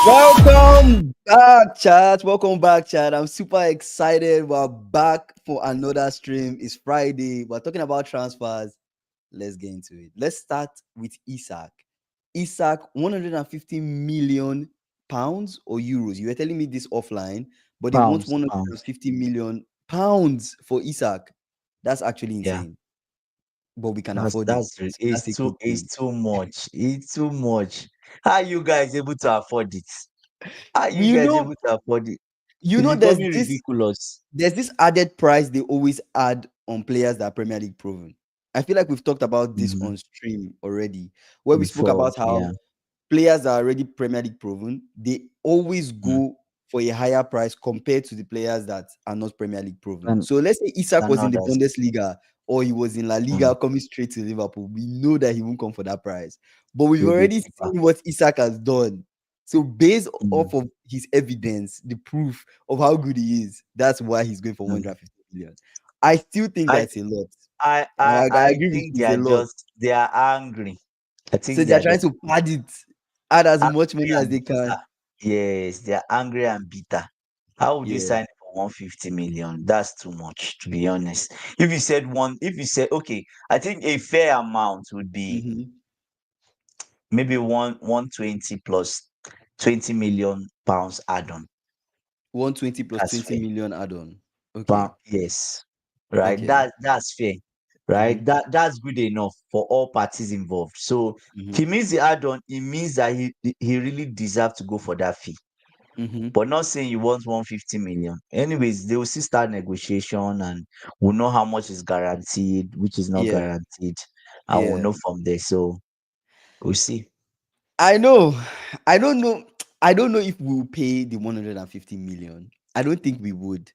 Welcome back, chat. Welcome back, chat. I'm super excited. We're back for another stream. It's Friday. We're talking about transfers. Let's get into it. Let's start with Isak. Isak, 150 million pounds or euros. You were telling me this offline, but they want Pounds. 150 million pounds for Isak. That's actually Yeah, insane, but we can afford it. So that's a good it's thing. too much. It's too much. How are you guys able to afford it? How are you You guys know, able to afford it? you It's know, there's becoming this ridiculous. there's this added price they always add on players that are Premier League proven. I feel like we've talked about this Mhm. on stream already, where we spoke Before, about how yeah. players that are already Premier League proven, they always Mm. go for a higher price compared to the players that are not Premier League proven. And So let's say Isak and was in the others. Bundesliga or he was in La Mm. Liga coming straight to Liverpool. We know that he won't come for that price. But we've Will be already cheaper. seen what Isak has done. So based Mm. off of his evidence, the proof of how good he is, that's why he's going for Mm. 150 million. I still think I that's a lot. I I agree with think you, it's a lot. they are angry. I So think they they're are trying just to pad it, add as much angry money as and they can. bitter. Yes, they are angry and bitter. How would you Yeah. sign for 150 million? That's too much, to be honest. If you said, okay, I think a fair amount would be Mm-hmm. maybe 120 plus 20 million pounds add-on. 120 plus That's 20 fair. million add-on. Okay. Yes. Right. Okay. That's fair. Right. Mm-hmm. That's good enough for all parties involved. So if Mm-hmm. he means the add-on, it means that he really deserves to go for that fee. Mm-hmm. But not saying you want 150 million. Anyways, they will still start negotiation and we'll know how much is guaranteed, which is not Yeah. guaranteed, and we'll Yeah. know from there. So we'll see. I know. I don't know. I don't know if we'll pay the 150 million. I don't think we would.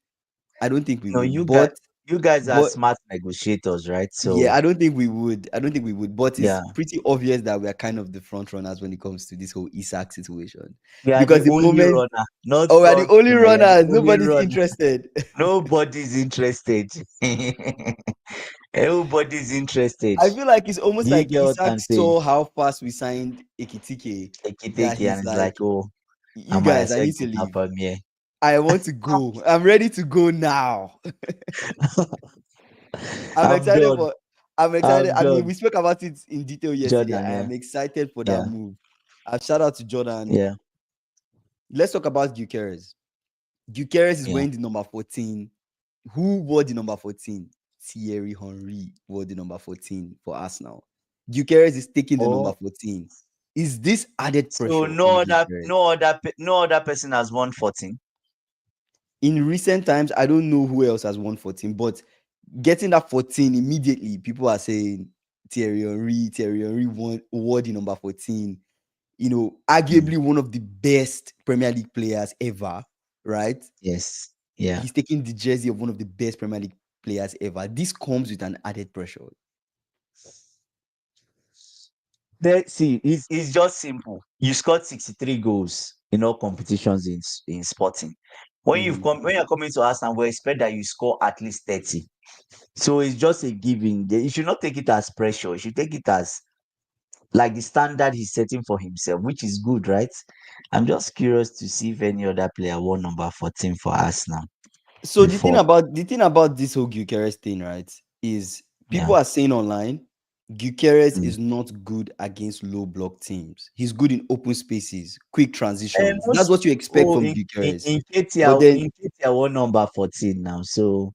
I don't think we No, would. you guys are But smart negotiators, right? yeah, So I don't think we would. I don't think we would. But yeah, it's pretty obvious that we are kind of the front runners when it comes to this whole Isak situation. we are the Because the only moment, runner, not oh, we are the front only runner. You are the runners. only Nobody's runner. interested. Nobody's interested. Everybody's interested. I feel like it's almost Do you like get what Isak I'm saying? saw how fast we signed Ekitike that Take it, he's and it's like, like, oh, I you might guys, as I well need to get up leave. from here. I want to go. I'm ready to go now. I'm I'm excited done. for I'm excited. I'm I mean, done. we spoke about it in detail yesterday. Jordan, I yeah. am excited for that Yeah. move. Shout out to Jordan. Yeah. Let's talk about Gyökeres. Gyökeres is Yeah. wearing the number 14. Who wore the number 14? Thierry Henry wore the number 14 for Arsenal. Gyökeres is taking the number Oh, 14. Is this added so pressure on Gyökeres? no other person has won 14. In recent times, I don't know who else has won 14, but getting that 14 immediately, people are saying Thierry Henry wore the number 14. You know, Mm, arguably one of the best Premier League players ever, right? yes. Yeah. He's taking the jersey of one of the best Premier League players ever. This comes with an added pressure. See, it's just simple. You scored 63 goals in all competitions in sporting. Mhm. When you're coming to Arsenal, we expect that you score at least 30. So it's just a giving. You should not take it as pressure. You should take it as like the standard he's setting for himself, which is good, right? I'm just curious to see if any other player won number 14 for Arsenal So before. the thing about this whole Gyökeres thing, right, is Yeah. people are saying online Gyökeres Mm. is not good against low block teams. He's good in open spaces, quick And transitions. That's most what you expect from Gyökeres. But then, In Ketia won number 14 now, so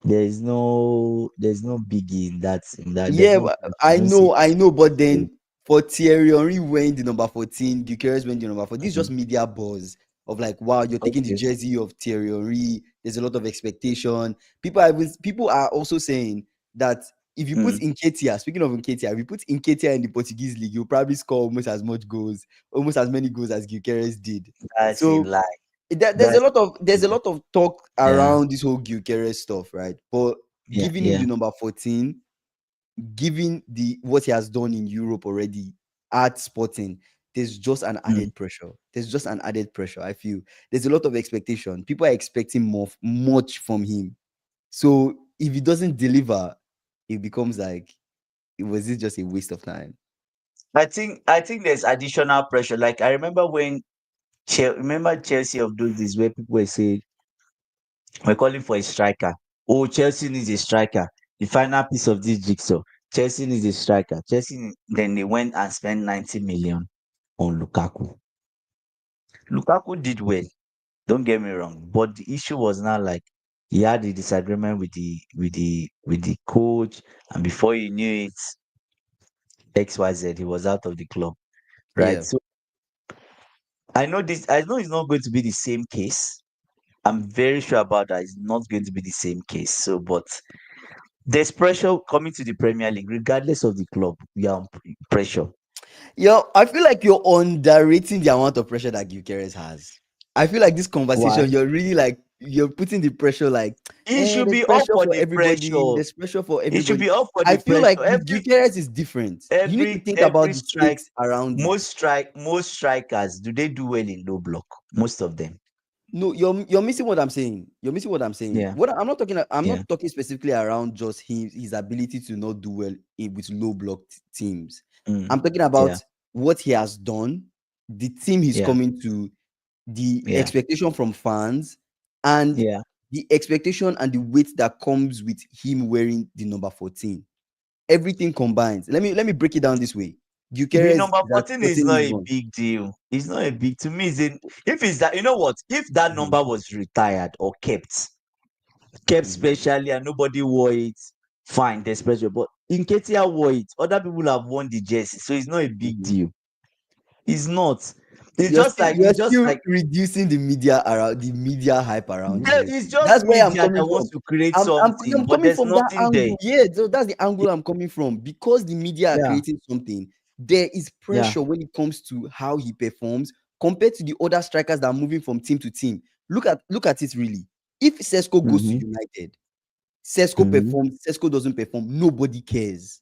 there's no biggie in that. There's yeah, no I know. But then for Thierry Henry wearing the number 14, Gyökeres wearing the number 14, this is Mhm. just media buzz of like, wow, you're taking the Okay. jersey of Thierry Henry. There's a lot of expectation. People are also saying that if you put Mm, Nketiah, speaking of Nketiah, if you put Nketiah in the Portuguese league, you'll probably score almost as much goals, almost as many goals as Gyökeres did. that's a So lie. there's a That's lot of talk yeah, around this whole Gyökeres stuff, right? But giving him yeah. the number 14, given the what he has done in Europe already at Sporting, there's just an Mm. added pressure. There's just an added pressure. I feel there's a lot of expectation. People are expecting much from him. So if he doesn't deliver, it becomes like, was it just a waste of time? I think there's additional pressure. Like I remember when remember Chelsea of those days where people were saying we're calling for a striker. Oh, Chelsea needs a striker. The final piece of this jigsaw. Chelsea needs a striker. Then they went and spent 90 million on Lukaku. Lukaku did well. Don't get me wrong, but the issue was now like he had a disagreement with the coach, and before you knew it, XYZ, he was out of the club, right? Yeah. So I know this. I know it's not going to be the same case. I'm very sure about that. It's not going to be the same case. So, but there's pressure coming to the Premier League, regardless of the club. We are on pressure. Yo, I feel like you're underrating the amount of pressure that Gyökeres has. I feel like this conversation, Why? you're really like you're putting the pressure like, He should there's be up pressure for for the everybody. pressure. There's pressure for He should everybody. be up for I the feel like pressure. with Gyökeres is different. You need to think about Every the strike, stakes around it. most strikers, do they do well in low block? Most of them. No, you're missing what I'm saying. You're missing what I'm saying. Yeah. What I'm not talking. I'm Yeah. not talking specifically around just his ability to not do well with low block teams. I'm Mm. talking Yeah. about what he has done, the team he's Yeah. coming to, the Yeah. expectation from fans, and Yeah. the expectation and the weight that comes with him wearing the number 14. Everything combines. Let me break it down this way. The Gyökeres number is at 14 is Sporting not a Lisbon. big deal. It's not a big to me. If it's that, you know what? If that Mhm, number was retired or kept mhm. specially and nobody wore it, fine, there's pressure. But Nketiah wore it. Other people have worn the jersey, so it's not a big Mhm. deal. It's not. It's You're just still like you're it's just still like reducing the media hype around there Chelsea. is just That's where I'm media coming that from. wants to create I'm something, but coming there's from that nothing there. angle. Yeah, so that's the angle I'm coming from. Because the media are Yeah, creating something, there is yeah. pressure when it comes to how he performs compared to the other strikers that are moving from team to team. Look at it really. If Sesko goes to Mm-hmm. United, Sesko Mm-hmm. performs, Sesko doesn't perform, nobody cares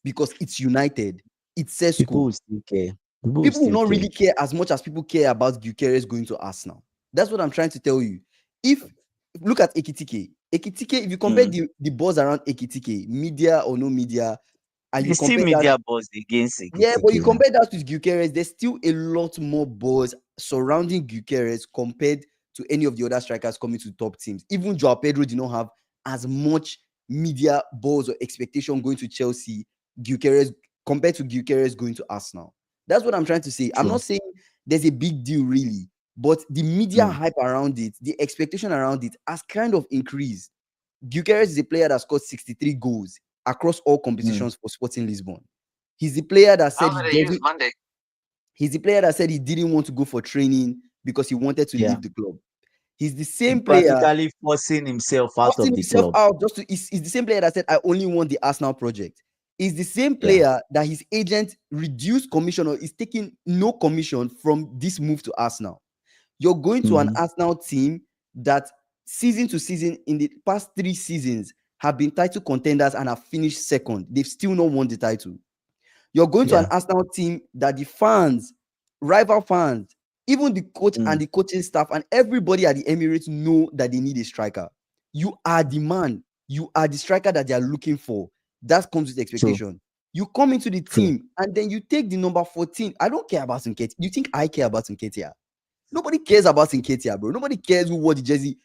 because it's United, it's People Sesko. will still care. People will People will still not care. really care as much as people care about Gyökeres going to Arsenal. That's what I'm trying to tell you. If look at Ekitike, if you compare Mm. the buzz around Ekitike, media or no media, and you There's still compare that, media buzz against yeah, but you Ekitike now. compare that with Gyökeres, there's still a lot more buzz surrounding Gyökeres compared to any of the other strikers coming to top teams. Even Joao Pedro did not have as much media buzz or expectation going to Chelsea, Gyökeres compared to Gyökeres going to Arsenal. That's what I'm trying to say. I'm True. not saying there's a big deal really, but the media Mm. hype around it, the expectation around it has kind of increased. Gyökeres is a player that scored 63 goals across all Mm. competitions for Sporting Lisbon. He's the player that How said he do they use doesn't. Monday? He's the player that said he didn't want to go for training because he wanted to Yeah. leave the club. He's the same player Practically forcing himself out forcing of the himself club. out just to. He's the same player that said, "I only want the Arsenal project." He's the same Yeah. player that his agent reduced commission or is taking no commission from this move to Arsenal. You're going to an Mm-hmm. Arsenal team that season to season in the past 3 seasons have been title contenders and have finished second. They've still not won the title. You're going to an Yeah. Arsenal team that the fans, rival fans, even the coach and Mm. the coaching staff and everybody at the Emirates know that they need a striker. You are the man. You are the striker that they are looking for. That comes with True. expectation. You come into the True. team and then you take the number 14. I don't care about Nketiah. You think I care about Nketiah? Nobody cares about Nketiah, bro. Nobody cares who wore the jersey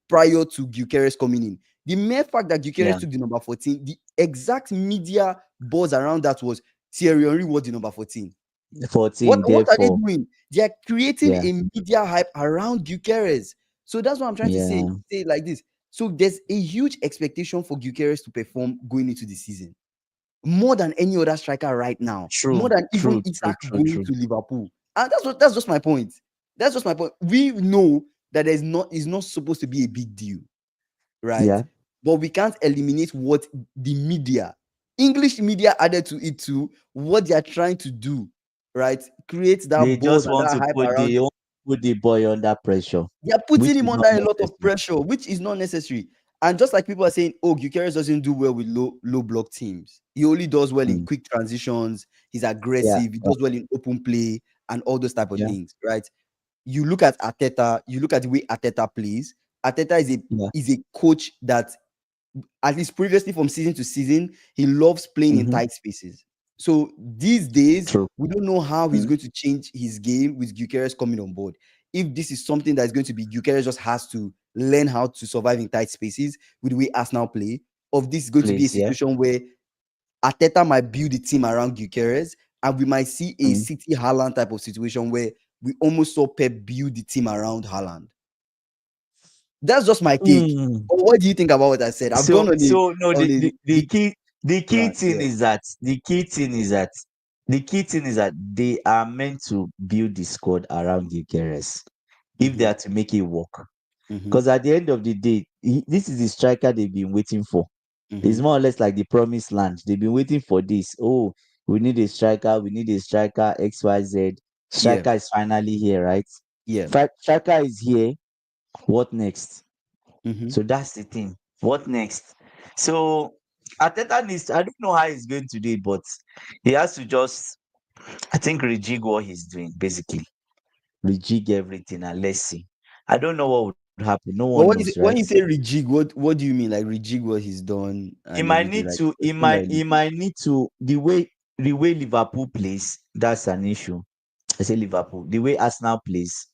prior to Gyökeres coming in. The mere fact that Gyökeres Yeah. took the number 14, the exact media buzz around that was Thierry Henry wore the number 14. What 14, what are they therefore. doing? They are creating Yeah. a media hype around Gyökeres. So that's what I'm trying to say. Yeah. Say it like this. So there's a huge expectation for Gyökeres to perform going into the season, more than any other striker right now, more True. than even True. True. Isak True. going True. to Liverpool. And that's just my point. That's just my point. We know that is not supposed to be a big deal, right? Yeah. But we can't eliminate what the media, English media added to it too, what they are trying to do, right? Create that They buzz just and want that to hype put around they it. want to put the boy under pressure, They are putting which him is under not a lot of necessary. pressure, which is not necessary. And just like people are saying, oh, Gyökeres doesn't do well with low block teams. He only does well in Mm. quick transitions. He's Yeah. aggressive. He does well in open play and all those type of Yeah. things, right? You look at Arteta. You look at the way Arteta plays. Arteta Yeah. is a coach that, at least previously from season to season, he loves playing in Mm-hmm. tight spaces. So these days, True. we don't know how he's Mm. going to change his game with Gyökeres coming on board. If this is something that is going to be Gyökeres just has to learn how to survive in tight spaces with the way Arsenal play, or if this is going to be a Please, yeah. situation where Arteta might build the team around Gyökeres, and we might see a Mm. City Haaland type of situation where we almost saw Pep build the team around Haaland. That's just my take. Mm. But what do you think about what I said? I've So gone on a so no, on a the deep key rant. thing Yeah. is that they are meant to build the squad around Gyökeres if they Mm-hmm. are to make it work. Mm-hmm. Because at the end of the day, this is the striker they've been waiting for. It's Mm-hmm. more or less like the promised land. They've been waiting for this. Oh, we need a striker. We need a striker. XYZ. Yeah. Striker is finally here, right? Yeah. Striker is here. What next? Mm-hmm. So that's the thing. What next? So Ateta needs. I don't know how he's going to do it, but he has to just, I think, rejig what he's doing. Basically, rejig everything and let's see. I don't know what would happen. No one But knows, right? when you say rejig, what do you mean? Like rejig what he's done He and might everything? need Like to. explain that a He little. might need to. The way Liverpool plays, that's an issue. I say Liverpool. The way Arsenal plays,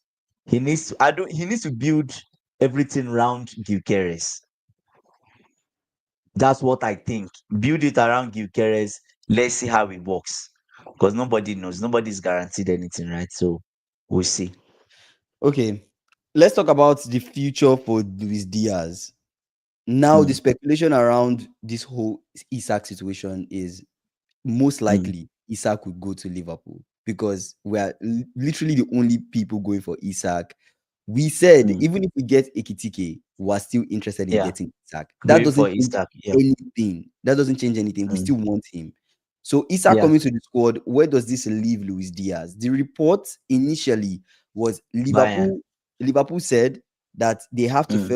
he needs to. I don't. He needs to build everything around Gyökeres. That's what I think. Build it around Gyökeres. Let's see how it works. Because nobody knows. Nobody's guaranteed anything, right? So we'll see. Okay. Let's talk about the future for Luis Diaz. Now, the Mm, speculation around this whole Isak situation is most mm, likely Isak would go to Liverpool because we are literally the only people going for Isak. We said mm. even if we get Ekitike, we're still interested in Yeah. getting Isak. That Going for doesn't change Isak. Yeah. anything. That doesn't change anything. We Mm, still want him. So Isak yeah. coming to the squad, where does this leave Luis Diaz? The report initially was Bayern. Liverpool said that they have to Mm,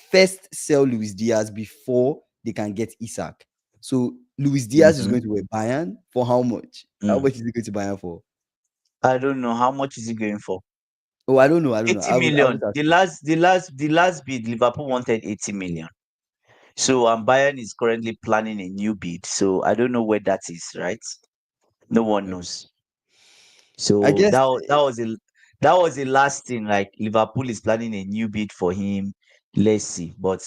first sell Luis Diaz before they can get Isak. So Luis Diaz is mm-hmm, going to a Bayern for how much? How mm. much is he going to Bayern for? I don't know. How much is he going for? Oh, I don't know. I don't know. 80 I would million. just ask you. The last bid, Liverpool wanted 80 million. So Bayern is currently planning a new bid. So I don't know where that is, right? No one Okay. knows. I So guess that was the last thing. Like Liverpool is planning a new bid for him. Let's see. But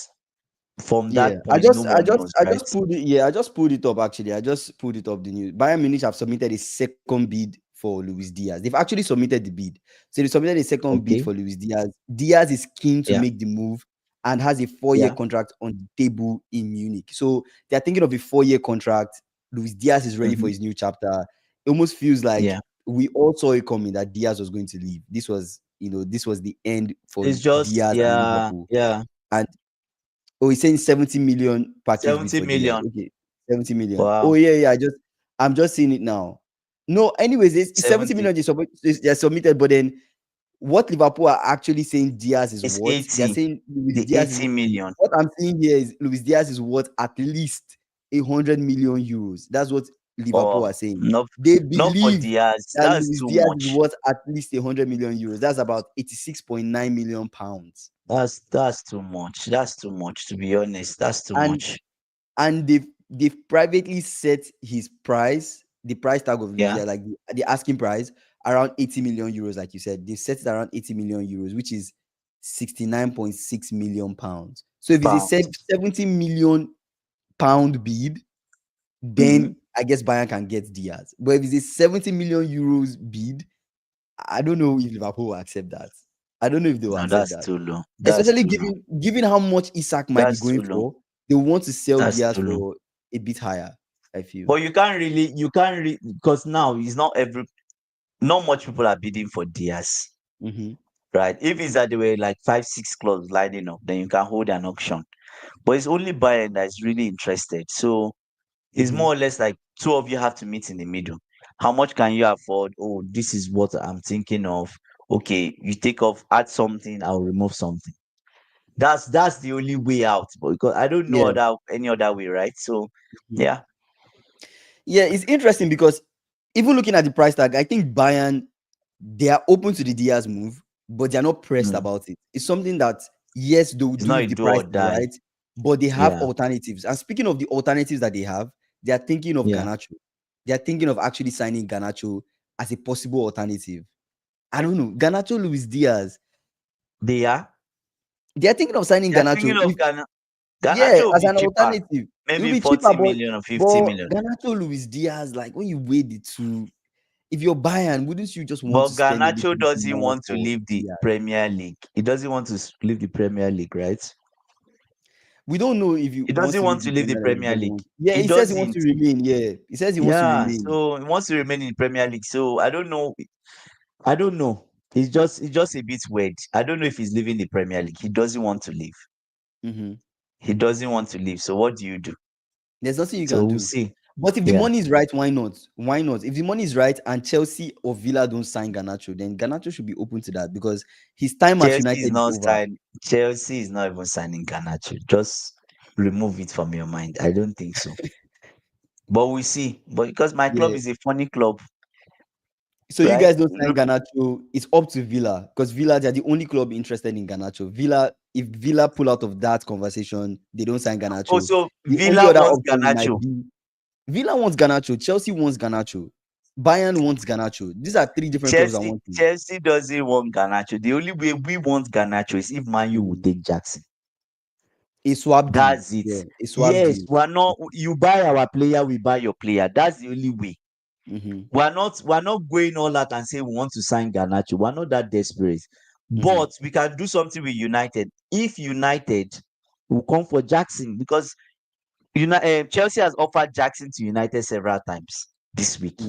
from yeah. that point, no one knows, I right? just pulled it. Yeah, I just pulled it up actually. I just pulled it up the news. Bayern Munich have submitted a second bid for Luis Diaz. They've actually submitted the bid. So they submitted a second bid Okay. for Luis Diaz. Diaz is keen to Yeah. make the move and has a 4-year Yeah. contract on the table in Munich. So they're thinking of a 4-year contract. Luis Diaz is ready for Mm-hmm. his new chapter. It almost feels like Yeah. we all saw it coming that Diaz was going to leave. This was the end for It's just, Diaz and yeah, Liverpool. yeah. And oh, he's saying 70 million package bid 70 for Diaz. million. Okay, 70 million. Oh Wow. yeah, yeah. I'm just seeing it now. No, anyways, it's 70 70. million they're submitted, but then what Liverpool are actually saying Diaz is It's worth. They're 80. saying Luis The Diaz is 80 million. what I'm seeing here is Luis Diaz is worth at least 100 million euros. That's what Liverpool Or are saying. not, They not for believe Diaz. that That's Luis too Diaz is much. worth at least 100 million euros. That's about 86.9 million pounds. That's too much. That's too much, to be honest. That's too And much. they've privately set his price, the price tag of Yeah. Lucia, like the asking price, around 80 million euros. Like you said, they set it around 80 million euros, which is 69.6 million pounds. So if it's a Pounds. 70 million pound bid, Mm-hmm. then I guess Bayern can get Diaz. But if it's a 70 million euros bid, I don't know if Liverpool will accept that. I don't know if they will No, accept that's that, too low. That's especially too low. given how much Isak might be That's too going low. for. They want to sell That's Diaz too low. for a bit higher, I feel. But you can't really, because now it's not much people are bidding for Diaz, Mm-hmm. right? If it's that there were like 5, 6 clubs lining up, then you can hold an auction. But it's only Bayern that is really interested. So it's Mm-hmm. more or less like two of you have to meet in the middle. How much can you afford? Oh, this is what I'm thinking of. Okay, you take off, add something, I'll remove something. That's the only way out. But because I don't know Yeah. any other way, right? So Mhm. yeah. Yeah, it's interesting because even looking at the price tag, I think Bayern, they are open to the Diaz move, but they're not pressed Mm. about it. It's something that, yes, they will It's do not a if the do price or is die. right, but they have Yeah. alternatives. And speaking of the alternatives that they have, they are thinking of Yeah. Garnacho. They are thinking of actually signing Garnacho as a possible alternative. I don't know. Garnacho, Luis Diaz. They are. They are thinking of signing They are Garnacho. thinking of Yeah, Garnacho will as be an cheaper, alternative. It will maybe be cheaper, 40 million or 50 but million. Garnacho, Luis Diaz, like when you weigh the two, if you're Bayern, wouldn't you just want But to spend a Garnacho little bit doesn't more want to for leave the Diaz? Premier League. He doesn't want to leave the Premier League, right? We don't know if he He wants doesn't to want leave to the leave the Premier League. He Premier doesn't League. want. Yeah, He he says he wants doesn't. to remain. Yeah, he says he wants to Yeah, remain. so he wants to remain in the Premier League. So I don't know. I don't know. It's just a bit weird. I don't know if he's leaving the Premier League. He doesn't want to leave. Hmm. He doesn't want to leave. So what do you do? There's nothing you So can we'll do. see. But if the Yeah. money is right, why not? Why not? If the money is right and Chelsea or Villa don't sign Garnacho, then Garnacho should be open to that because his time at Chelsea is United is not over. signing. Chelsea is not even signing Garnacho. Just remove it from your mind. I don't think so. But we see. But because my club Yeah. is a funny club, So you right? guys don't sign Garnacho. It's up to Villa because Villa, they're the only club interested in Garnacho. Villa, if Villa pull out of that conversation, they don't sign Garnacho. Also, The only Villa other wants option might Garnacho. be Villa wants Garnacho, Chelsea wants Garnacho, Bayern wants Garnacho. These are three different clubs that Chelsea want him. Chelsea doesn't want Garnacho. The only way we want Garnacho is if Man U will Mhm. take Jackson. A swap deal. That's it. Yeah, a swap Yes, deal. we are not. You buy our player, we buy your player. That's the only way. Hmm. We're not going all out and say we want to sign Garnacho. We're not that desperate. Hmm. But we can do something with United. If United will come for Jackson, because Chelsea has offered Jackson to United several times this week.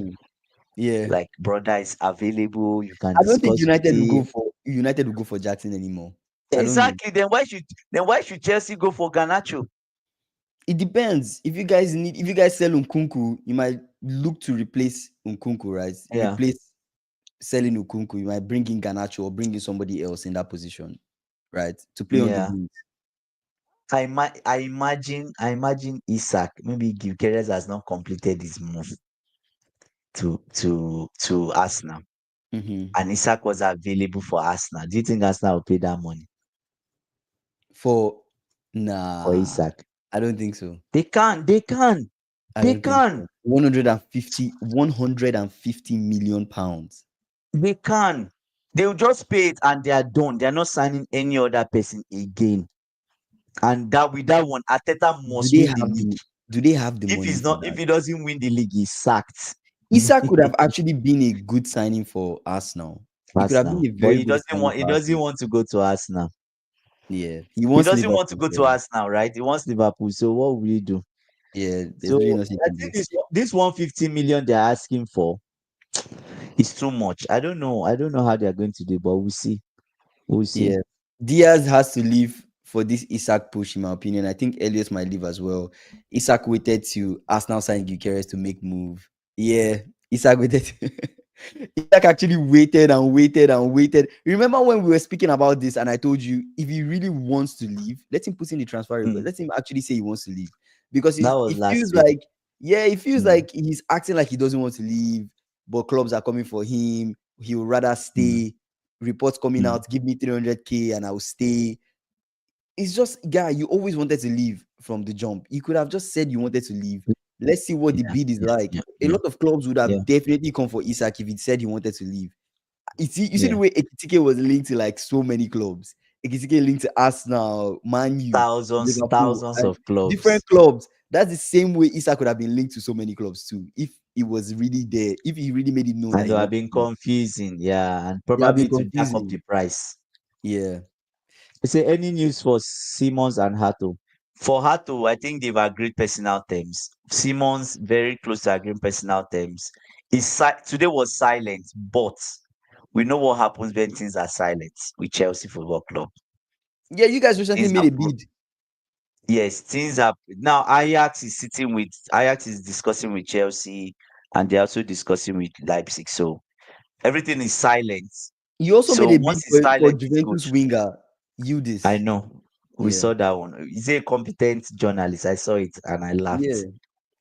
Yeah. Like, brother is available. You can I don't think discuss with him. United will go for Jackson anymore. I don't know. Exactly. Then why should Chelsea go for Garnacho? It depends. If you guys sell Nkunku, you might look to replace Nkunku, right? Yeah. Replace selling Nkunku, you might bring in Garnacho or bring in somebody else in that position, right? To play on the Yeah. wings. I imagine Isak, maybe Gyökeres has not completed his move to Arsenal, Hmm. and Isak was available for Arsenal. Do you think Arsenal will pay that money For for nah, Isak? I don't think so. They can. They can. I They don't think can. so. 150 million pounds. They can. They'll just pay it and they are done. They are not signing any other person again. And that with that one, Ateta Do must they win the have league. the do they have the If money he's for not, if that? he doesn't win the league, he's sacked. Isak could have actually been a good signing for Arsenal. He could have been Arsenal, a but very he good doesn't signing want. He for doesn't Arsenal. want to go to Arsenal. Yeah, he He wants doesn't want to Liverpool. go to Arsenal, right? He wants Liverpool. So what will he do? Yeah, there's really So nothing I he can think do. this 150 million they're asking for is too much. I don't know. I don't know how they're going to do, but we'll see. We'll see. Yeah, Diaz has to leave for this Isak push, in my opinion. I think Elliot might leave as well. Isak waited to Arsenal sign Gyökeres to make move. Yeah, Isak waited. Isak actually waited and waited and waited. Remember when we were speaking about this, and I told you if he really wants to leave, let him put in the transfer request. Mm. Let him actually say he wants to leave because That was it last feels week. like it feels Mm. like he's acting like he doesn't want to leave, but clubs are coming for him. He would rather Mm. stay. Reports coming Mm. out, give me 300K and I'll stay. It's just, guy, you always wanted to leave from the jump. You could have just said you wanted to leave. Let's see what the Yeah, bid is yeah, like. yeah, A yeah, lot of clubs would yeah, have definitely come for Isak if he said he wanted to leave. You see the yeah. way Ekitike was linked to like so many clubs. Ekitike linked to Arsenal, Man U, Thousands, Liverpool, thousands and of clubs, different clubs. That's the same way Isak could have been linked to so many clubs too. If he was really there, if he really made it known that and he they have wanted been to leave. confusing. Yeah, and It have been probably to jack up the confusing. price. Yeah. You say any news for Simmons and Hato? For Hato, I think they've agreed personal terms. Simmons very close to agreeing personal terms. Today was silent, but we know what happens when things are silent with Chelsea Football Club. Yeah, you guys recently Things made are a bid. yes, things are now. Ajax is discussing with Chelsea, and they're also discussing with Leipzig. So everything is silent. You also made So a bid once it's for silent, it's good. Juventus winger, I Udis. know. We Yeah. saw that one. He's a competent journalist. I saw it and I Yeah. laughed.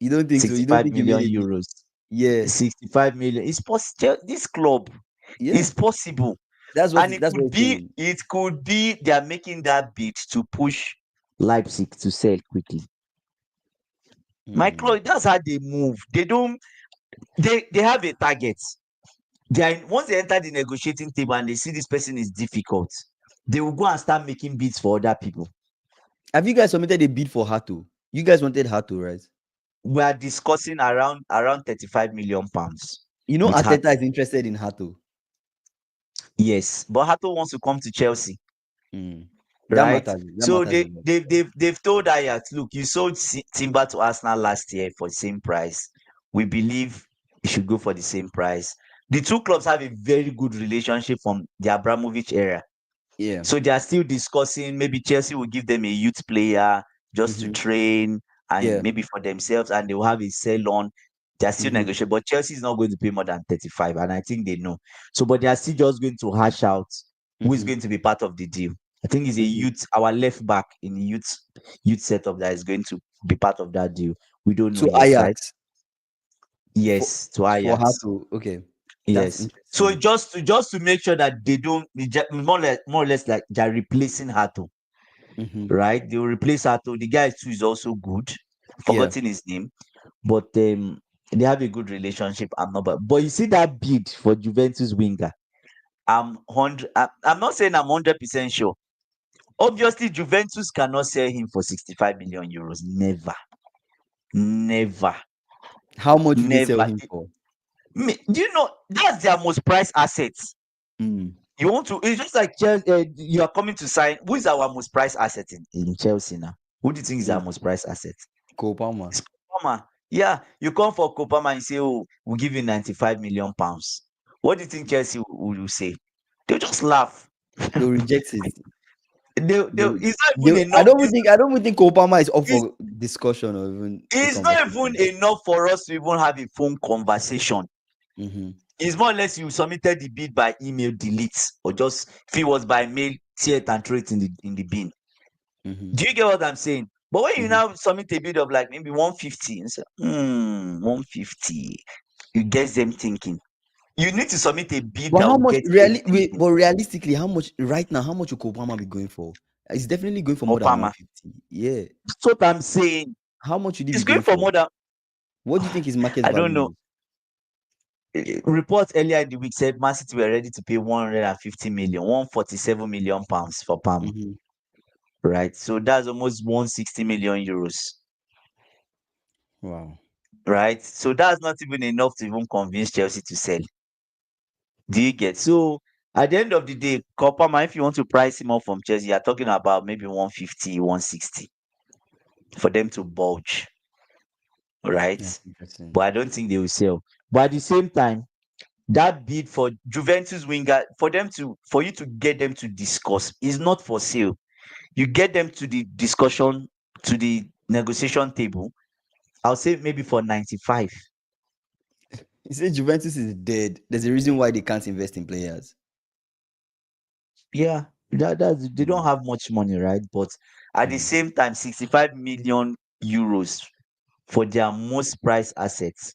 You don't think so? You don't 65 think you made million a bid? euros. Yeah. 65 million. It's possible. This club Yeah. is possible. And it That's what could it's be, saying. they are making that bid to push Leipzig to sell quickly. My Hmm. club, that's how they move. They don't. they have a target. Once they enter the negotiating table and they see this person is difficult, they will go and start making bids for other people. Have you guys submitted a bid for Hato? You guys wanted Hato, right? We are discussing around 35 million pounds You know with Ateta Hato. is interested in Hato. Yes, but Hato wants to come to Chelsea, Mm. That right? matters. That So matters a they lot. they they've told Ajax, look, you sold Timber to Arsenal last year for the same price. We believe you should go for the same price. The two clubs have a very good relationship from the Abramovich era. Yeah. So they are still discussing, maybe Chelsea will give them a youth player just to Mm-hmm. train and Yeah. maybe for themselves, and they will have a sell on. They are still Mm-hmm. negotiating, but Chelsea is not going to pay more than 35, and I think they know. So, but they are still just going to hash out who is Mm-hmm. going to be part of the deal. I think it's a Mm-hmm. our left back in the youth setup that is going to be part of that deal. We don't know To yet, right? Ajax for Yes, to for Ajax. Hato. Okay. That's Yes. So interesting. just to make sure that they don't more or less like they're replacing Hato, Mm-hmm. right? They will replace Hato. The guy too is also good. Yeah. Forgotten his name, but they have a good relationship. But you see that bid for Juventus winger. I'm not saying I'm 100% sure. Obviously, Juventus cannot sell him for 65 million euros. Never, never, How much would they sell never. him for? Do you know that's their most prized assets? Mm. You want to? It's just like Chelsea. You are coming to sign. Who is our most prized asset in Chelsea now? Who do you think is our Mm. most prized asset? Cole Palmer. It's Kopama. Yeah, you come for Kopama and say, "Oh, we'll give you 95 million pounds." What do you think Chelsea will say? They'll just laugh. They'll reject it. It's not even I enough. don't even think Cole Palmer is up It's, for discussion or even a it's not even conversation. enough for us to even have a phone conversation. Mm-hmm. It's more or less you submitted the bid by email, delete, or just if it was by mail, tear it and throw it in the bin. Mm-hmm. Do you get what I'm saying? But when you Mm-hmm. now submit a bid of like maybe 150, and say, 150, you get them thinking. You need to submit a bid But that how will much get them really? thinking. But realistically, how much right now? How much will Cole Palmer be going for? It's definitely going for more than Opama. 150. Yeah. That's what I'm saying. How much should he be It's going going for for? more than What do you think his market I don't value know. is? Reports earlier in the week said Man City were ready to pay 150 million, 147 million pounds for Palmer. Mm-hmm. Right. So that's almost 160 million euros. Wow. Right. So that's not even enough to even convince Chelsea to sell. Do you get? So at the end of the day, Kopama, if you want to price him off from Chelsea, you're talking about maybe 150, 160 for them to bulge. That's Right. interesting. But I don't think they will sell. But at the same time, that bid for Juventus winger, for you to get them to discuss is not for sale. You get them to the discussion, to the negotiation table. I'll say maybe for 95. He said Juventus is dead. There's a reason why they can't invest in players. Yeah, they don't Mm. have much money, right? But at the Mm. same time, 65 million euros for their most prized assets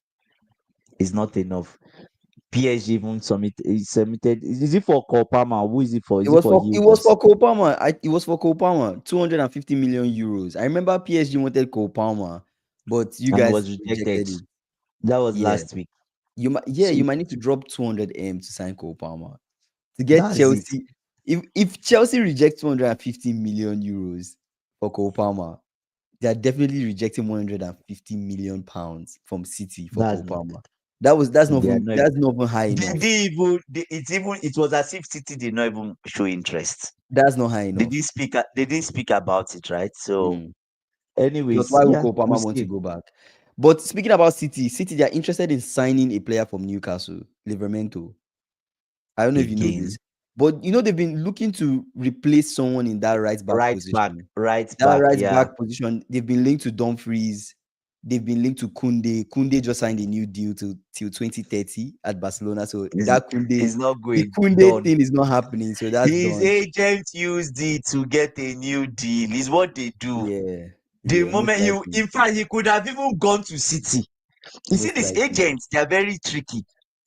is not enough. PSG even submitted. Is it for Kopama? Who is it for? Is it for It was Hildiz? for Cole Palmer. It was for Cole Palmer. 250 million euros. I remember PSG wanted Cole Palmer, but you And guys was rejected. rejected it. That was Yeah. last week. You So might need to drop 200 M to sign Cole Palmer. To get that's it. Chelsea, if Chelsea rejects 250 million euros for Cole Palmer, they are definitely rejecting 150 million pounds from City for That's Cole Palmer. That's not they are even not. that's not even high They enough. didn't even. It was as if City did not even show interest. That's not high They didn't enough. speak. They didn't speak about it, right? So, Mm. Because anyways, why would yeah, Cole we'll Palmer want to see. go back? But speaking about City, they are interested in signing a player from Newcastle, Livermento. I don't know if you know this, Again, but they've been looking to replace someone in that right back right back, position. right That back. right Yeah, back position, they've been linked to Dumfries. They've been linked to Kunde. Kunde just signed a new deal till 2030 at Barcelona. So is that Kunde, is not the going Kunde done. thing is not happening. So that's His done. agent used it to get a new deal. Is what they do. Yeah, The yeah, most moment likely, in fact, he could have even gone to City. You see, most these likely. agents, they are very tricky.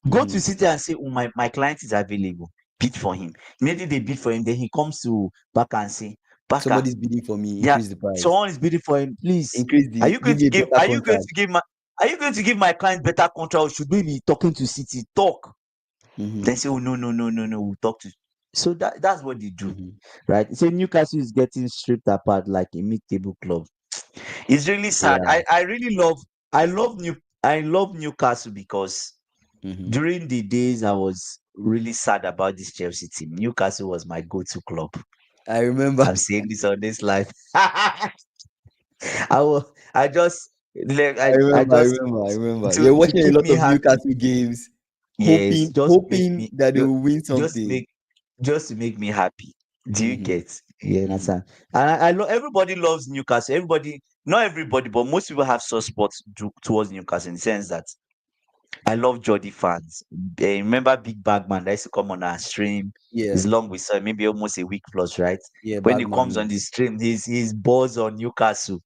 Go to Hmm. City and say, "Oh, my client is available." Bid for him. Maybe they bid for him. Then he comes to Baka and say, "Baka, Somebody's bidding for me. yeah, Increase the price. someone is bidding for him. Please, Increase are the. you going Give to me a give? better Are you going contract. to give my? are you going to give my client better contract, or should we be talking to City? Talk. Mm-hmm. Then say, oh no, no, no, no, no, we'll talk to. So that's what they do, Mm-hmm. right? So Newcastle is getting stripped apart like a mid-table club. It's really sad. Yeah. I really love I love Newcastle because Mm-hmm. during the days I was really sad about this Chelsea team, Newcastle was my go-to club. I remember. I'm saying this on this live. I just I I remember. I just remember. I remember. You're to watching a keep lot me of happy. Newcastle games, Yes, hoping that they will win just to something. make just to make me happy. Do you Mm-hmm. get? You Mm-hmm. understand? And everybody loves Newcastle. Everybody, not everybody, but most people have soft spots towards Newcastle in the sense that I love Jody fans. Remember Big Bagman that used to come on our stream. Yeah. It's long we saw him, maybe almost a week plus, right? Yeah. When he Bagman. comes on Yeah. the stream, he's buzz on Newcastle.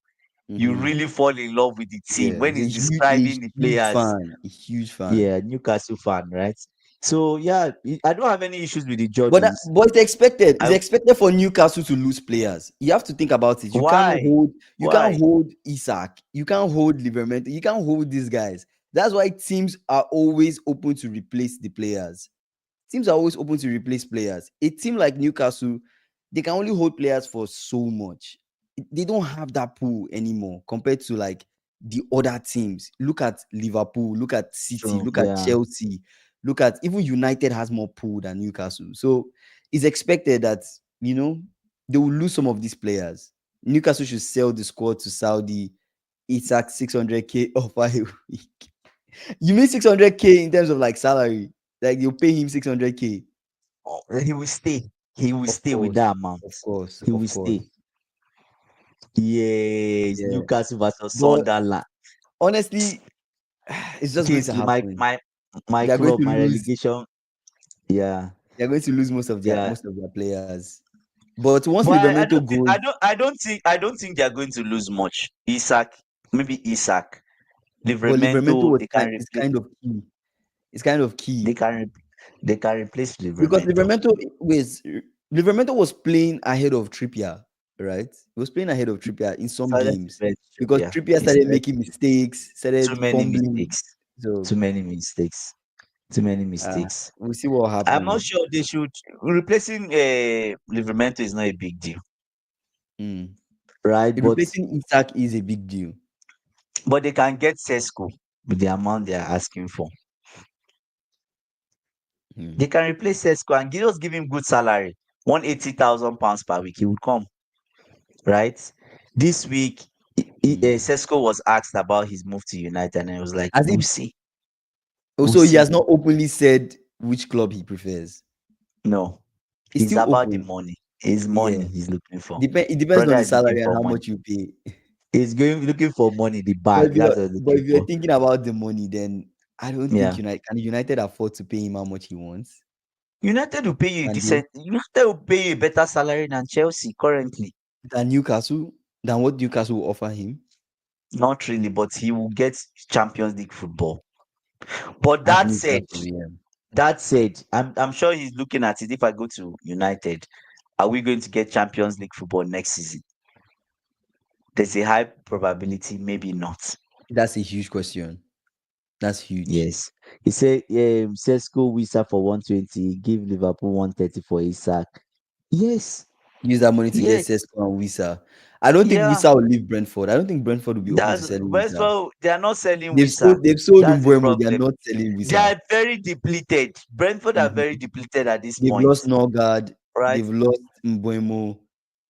You Mm-hmm. really fall in love with the team Yeah. when He's he's a describing the huge players. fan. A huge fan. Yeah, Newcastle fan, right? So yeah, I don't have any issues with the But Jordans. but it's expected. It's I expected for Newcastle to lose players. You have to think about it. You can't Why? hold. You can't Why? hold Isak. You can't hold Liverpool. You can't hold these guys. That's why teams are always open to replace the players. Teams are always open to replace players. A team like Newcastle, they can only hold players for so much. They don't have that pool anymore compared to like the other teams. Look at Liverpool, look at City, True. look at Yeah. Chelsea, look at even United has more pool than Newcastle. So it's expected that they will lose some of these players. Newcastle should sell the squad to Saudi. Isak 600k offer a week. You mean 600k in terms of like salary? Like you pay him 600k? Oh, he will stay. He will Of stay with course, that amount. of course, He will of stay. course. Yes, Yeah. Newcastle versus But Sunderland. honestly, it's just going to KK, happen. my They're going club, to my lose. relegation. Yeah, They're going to lose most of their yeah. players. But once But Livermento goes, I don't think they are going to lose much. Maybe Isak, but Livermento Livermento, was is kind of key. It's kind of they key can re- they can replace because Livermento. Livermento was playing ahead of Trippier, right? He was playing ahead of Trippier in some So that's games very true. because Yeah, Trippier it's started very making true. mistakes, Too started many fumbling. mistakes. So Too many mistakes. Too many mistakes. we'll see what I'm not happens. sure they should replacing Livermento is not a big deal, Mm. right? Replacing Isak is a big deal. But they can get Sesko with the amount they are asking for. Mm. They can replace Sesko and just give him good salary, 180,000 pounds per week. He would come, right? This week, Mm. Sesko was asked about his move to United, and he was like, Has "We'll he see, we'll also? He has see." not openly said which club he prefers. No, It's it's still about the open. money. It's money Yeah. he's looking for. It depends on Brother the is looking salary and for how money. much you pay. He's going looking for money, the bag. That's what he's But looking if you're for. thinking about the money, then I don't think Yeah. United afford to pay him how much he wants. United will pay you a Can they? decent. United will pay you a better salary than Chelsea currently. Than Newcastle, than what Newcastle will offer him. Not really, but he will get Champions League football. But At Newcastle, yeah. I'm sure he's looking at it. If I go to United, are we going to get Champions League football next season? There's a high probability, maybe not. That's a huge question. That's huge. Yes. He said Sesko Wisa for 120, give Liverpool 130 for Isak. Yes, Use that money to get yes, Sesko and Wisa. I don't think yeah. Wisa will leave Brentford. I don't think Brentford will be open to That's selling West Wisa. Brom. They are not selling Wisa. They've sold That's the Mbuemo. They are problem. not selling They Wisa. are very depleted. Brentford are very Mhm. depleted at this They've point, lost Norgard. right? They've lost Mbuemo.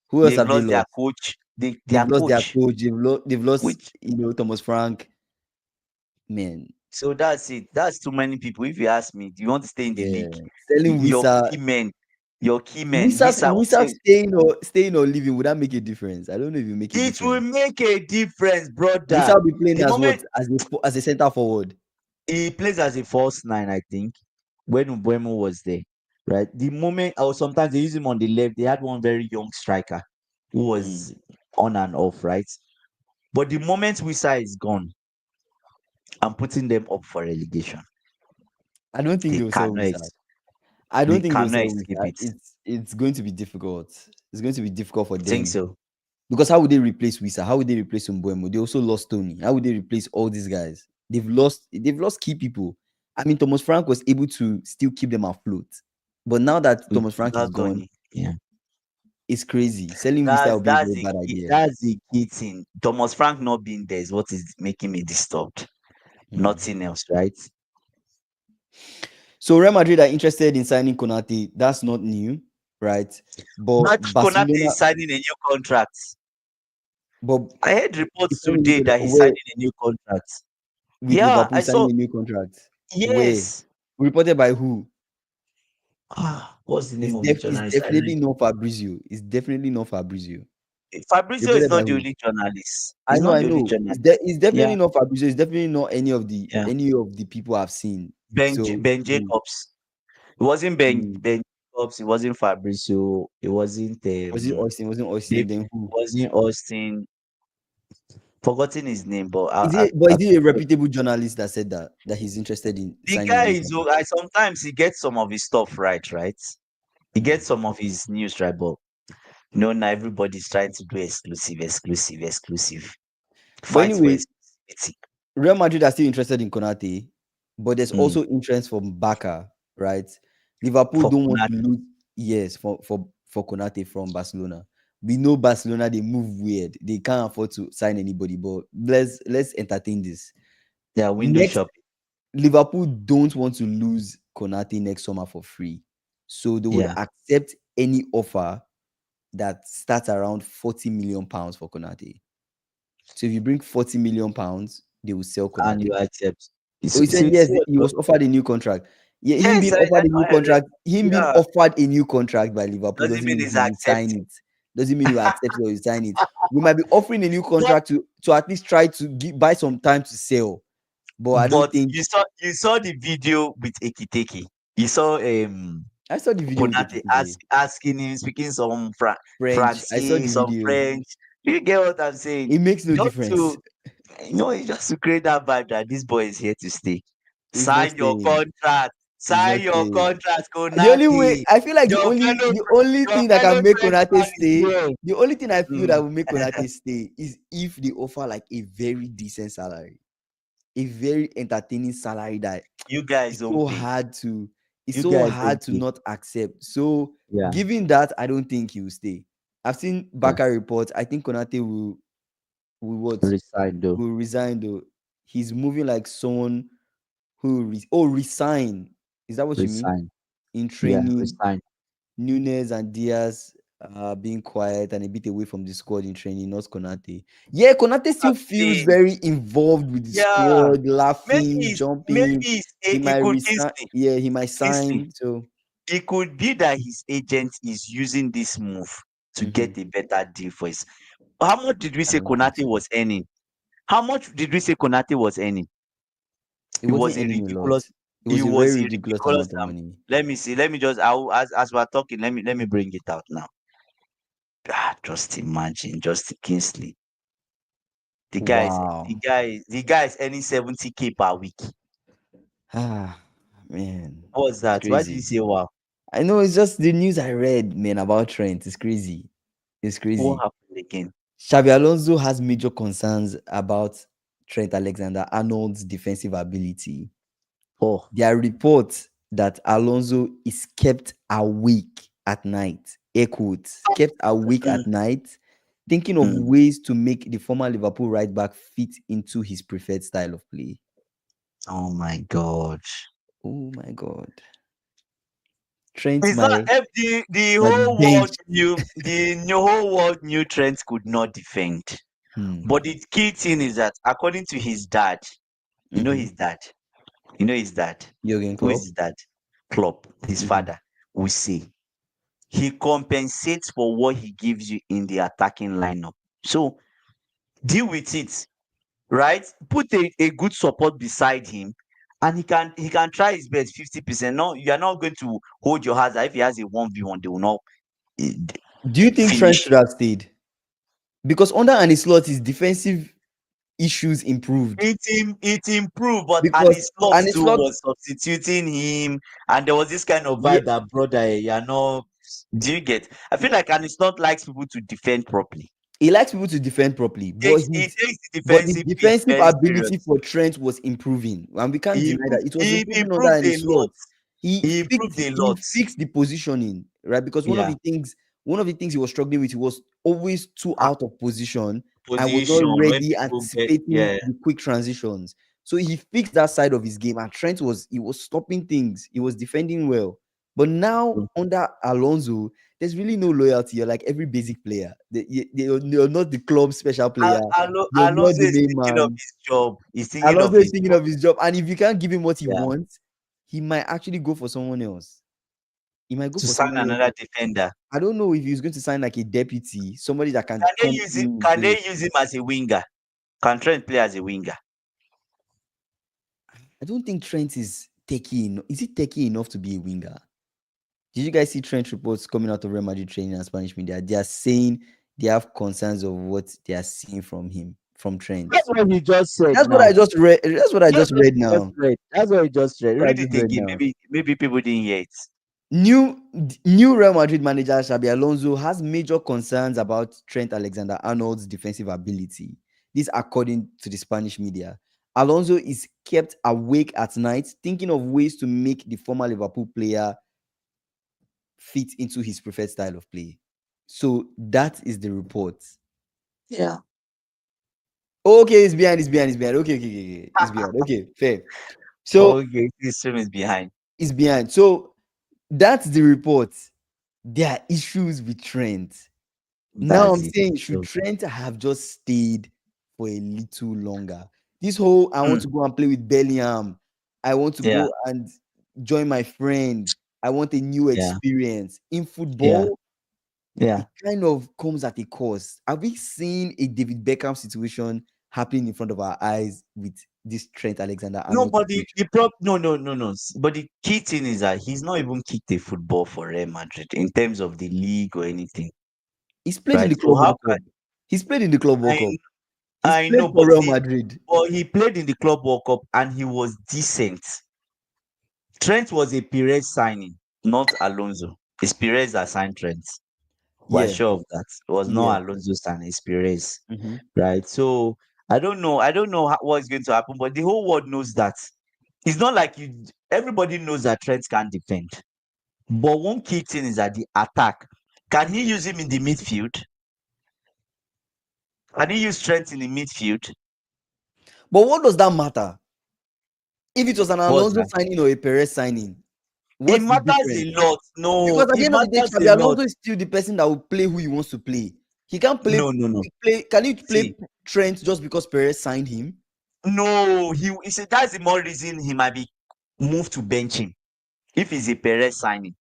Who else They've have they lost their lost? coach. They've Their lost their coach, coach. They've lost which Thomas Frank. Man, so that's it. That's too many people. If you ask me, do you want to stay in the yeah. league? Selling Your Wisa. key men, Wisa will Wisa say staying or leaving, would that make a difference? I don't know if it make a it will difference. make a difference, Wisa brother. will be playing The as moment what? As a center forward. he plays as a false nine, I think, when Mbuemo was there, right? The moment, or sometimes they use him on the left, they had one very young striker who Mm. was on and off, right? But the moment Wisa is gone, I'm putting them up for relegation. I don't think They they'll sell cannot, Wisa. I they don't think they'll cannot sell escape Wisa. it. It's going to be difficult. It's going to be difficult for Think them. so? Because how would they replace Wisa? How would they replace Mbuemo? They also lost Tony. How would they replace all these guys? They've lost key people. I mean, Thomas Frank was able to still keep them afloat, but now that Thomas Frank is Without gone, Donny. Yeah. it's crazy. Selling Vista That's will be a that's very the bad key, idea. that's the key thing. Thomas Frank not being there is what is making me disturbed. Hmm. Nothing else, right? So Real Madrid are interested in signing Konate. That's not new, right? But But Konate Barcelona, is signing a new contract. but I heard he's reports signing a new today contract. that he's Where signing a new contract. with Yeah, Liverpool, I he's saw. signing a new contract. Where Yes. reported by who? What's the name of the It's journalist? I definitely not Fabrizio. It's definitely not Fabrizio. Fabrizio is Reported by not the who? only journalist. I He's know, not I the only know. journalist. It's Yeah, definitely not Fabrizio. It's definitely not yeah. any of the people I've seen. So Ben Jacobs. It wasn't mm, Ben Jacobs. It wasn't Fabrizio. It wasn't was it Austin? Wasn't Austin? It Then who? wasn't Austin. Forgotten his name, but Is it a reputable journalist that said that he's interested in the signing a guy new is. contract? I sometimes he gets some of his stuff right, right? He Hmm. gets some of his news right, but now everybody's trying to do exclusive. But Fight for anyway, exclusivity Real Madrid are still interested in Konate, but there's mm, also interest from Barca, right? Liverpool for don't want to Konate. lose. Yes, for Konate from Barcelona. We know Barcelona, they move weird. They can't afford to sign anybody. But let's entertain this. Their window Next, shopping. Liverpool don't want to lose Konate next summer for free, so they would Yeah, accept any offer that starts around 40 million pounds for Konate. So if you bring 40 million pounds, they will sell and you Konate. accept. Oh, he said yes, See what he was offered a new contract. Yeah, yes, him being yeah. offered a new contract by Liverpool Doesn't doesn't mean mean it's he will sign accepting. it. Doesn't mean he will accept it or he sign it. We might be offering a new But contract to at least try to buy some time to sell. But I don't but think you saw the video with Ekiteki. You saw I saw the video with Konate Ekitike. asking him, speaking some French. I saw Francais, the some video. French. You get what I'm saying? It makes no Just difference. to just to create that vibe that this boy is here to stay. He's not Sign your staying. contract. He's Sign not your staying. contract, The only way Konate. I feel like Your fellow the only your thing that can fellow make Konate Frenchman is stay, here. the only thing I feel that Mm. will make Konate stay is if they offer like a very decent salary, a very entertaining salary that You guys it's don't so play. hard to it's You so guys hard don't to play. not accept. So Yeah, given that, I don't think he will stay. I've seen yeah. Baka reports. I think Konate will what Resign though. will resign though. He's moving like someone who resign. Is that what you mean? Resign. In Yeah, training, resign. Nunes and Diaz being quiet and a bit away from the squad in training, not Konate. Yeah, Konate I'm still feels saying, very involved with the yeah. squad, laughing, Maybe jumping. He he might could resign. Yeah, he might Kingsley. sign. So It could be that his agent is using this move to mhm, get a better deal for his. How much did we I say don't think Konate so. was earning? How much did we say Konate was earning? It It was wasn't a earning a lot. ridiculous. It It was a was very a ridiculous ridiculous. amount of money. Let me see. Let me just. As we're talking, let me bring it out now. Just imagine, just Kingsley. Wow. The guy is earning 70K per week. Ah, man, What's it's that? Why did you crazy. say wow? I know it's just the news I read, man, about Trent. It's crazy. It's What crazy. happened again? Xabi Alonso has major concerns about Trent Alexander-Arnold's defensive ability. Oh, There are reports that Alonso is kept awake at night, air quotes, kept awake mm, at night, thinking of mm. ways to make the former Liverpool right back fit into his preferred style of play. Oh my God. Oh my God. Trent Is that the might be whole world benched. knew the whole world knew Trent could not defend. Hmm. But the key thing is that according to his dad, you know Mm-hmm. his dad, you know his dad. Jurgen Who is Klopp. his dad? Klopp, his Mm-hmm. father, will say he compensates for what he gives you in the attacking lineup. So deal with it, right? Put a good support beside him, and he can try his best 50%. No, you are not going to hold your hands. If he has a 1v1, they will not eh, Do you think Trent finish. should have stayed? Because under Annie Slot, his defensive issues improved. It improved, but Because Annie Slot Annie too Slot, was substituting him, and there was this kind of yeah, vibe that brother, you know. Do you get? I feel like Annie Slot likes people to defend properly. He likes people to defend properly, He takes the but his defensive piece defensive very ability serious. for Trent was improving, and we can't deny that it was He improving under improved any a lot. slot. He He fixed improved a he lot. fixed the positioning, right? Because Yeah. one of the things he was struggling with, he was always too Ah, out of position and was not position when ready people get, anticipating yeah. the quick transitions. So he fixed that side of his game, and Trent was stopping things. He was defending well. But now under Alonso, there's really no loyalty. You're like every basic player. You're not the club special player. You're not Alonso the is main thinking of man. his job. He's thinking of Alonso is his thinking job. of his job, and if you can't give him what he Yeah. wants, he might actually go for someone else. He might go To for sign someone else. another defender. I don't know if he's going to sign like a deputy, somebody that can come in and Can play. they use him as a winger? Can Trent play as a winger? I don't think Trent is techie. Is he techie enough to be a winger? Did you guys see Trent reports coming out of Real Madrid training and Spanish media? They are saying they have concerns of what they are seeing from him, from Trent. That's what he just said That's what I now. just read. That's what I That's just what read he just now. read. That's what he just read. What I Read it just read again. now. Maybe people didn't hear it. New Real Madrid manager Xabi Alonso has major concerns about Trent Alexander-Arnold's defensive ability. This according to the Spanish media. Alonso is kept awake at night thinking of ways to make the former Liverpool player fit into his preferred style of play. So that is the report. Yeah. Okay, it's behind. Okay. It's behind. Okay, fair. So Okay, this team is behind. it's behind. So that's the report. There are issues with Trent. Now I'm That's it. saying, should So, Trent have just stayed for a little longer? This whole I want mm, to go and play with Bellingham. I want to yeah, go and join my friend. I want a new yeah, experience. In yeah, football, yeah. it kind of comes at a cost. Are we seeing a David Beckham situation happening in front of our eyes with this Trent Alexander-Arnold situation? No. But the key thing is that he's not even kicked a football for Real Madrid in terms of the league or anything, He's played in right? the So Club how World Cup. He's played in the Club World I Cup. He's I played know, for Real Madrid. but he played in the Club World Cup and he was decent. Trent was a Perez signing, not Alonso. It's Perez that signed Trent. We're Yeah, sure of that. It was yeah. not Alonso signing, it's Perez, Mhm. right? So I don't know. I don't know what's going to happen, but the whole world knows that. It's not like you. Everybody knows that Trent can defend, but one key thing is that the attack. Can he use him in the midfield? Can he use Trent in the midfield? But what does that matter? If it was an What's Alonso that? signing or a Perez signing, It what's the matters a difference? lot. No, Because at the it end of the day, matters a Xabi lot. Alonso is still the person that will play who he wants to play. He can't No. play. Can he play See, Trent just because Perez signed him? no, he said that's the more reason he might be moved to bench him if he's a Perez signing.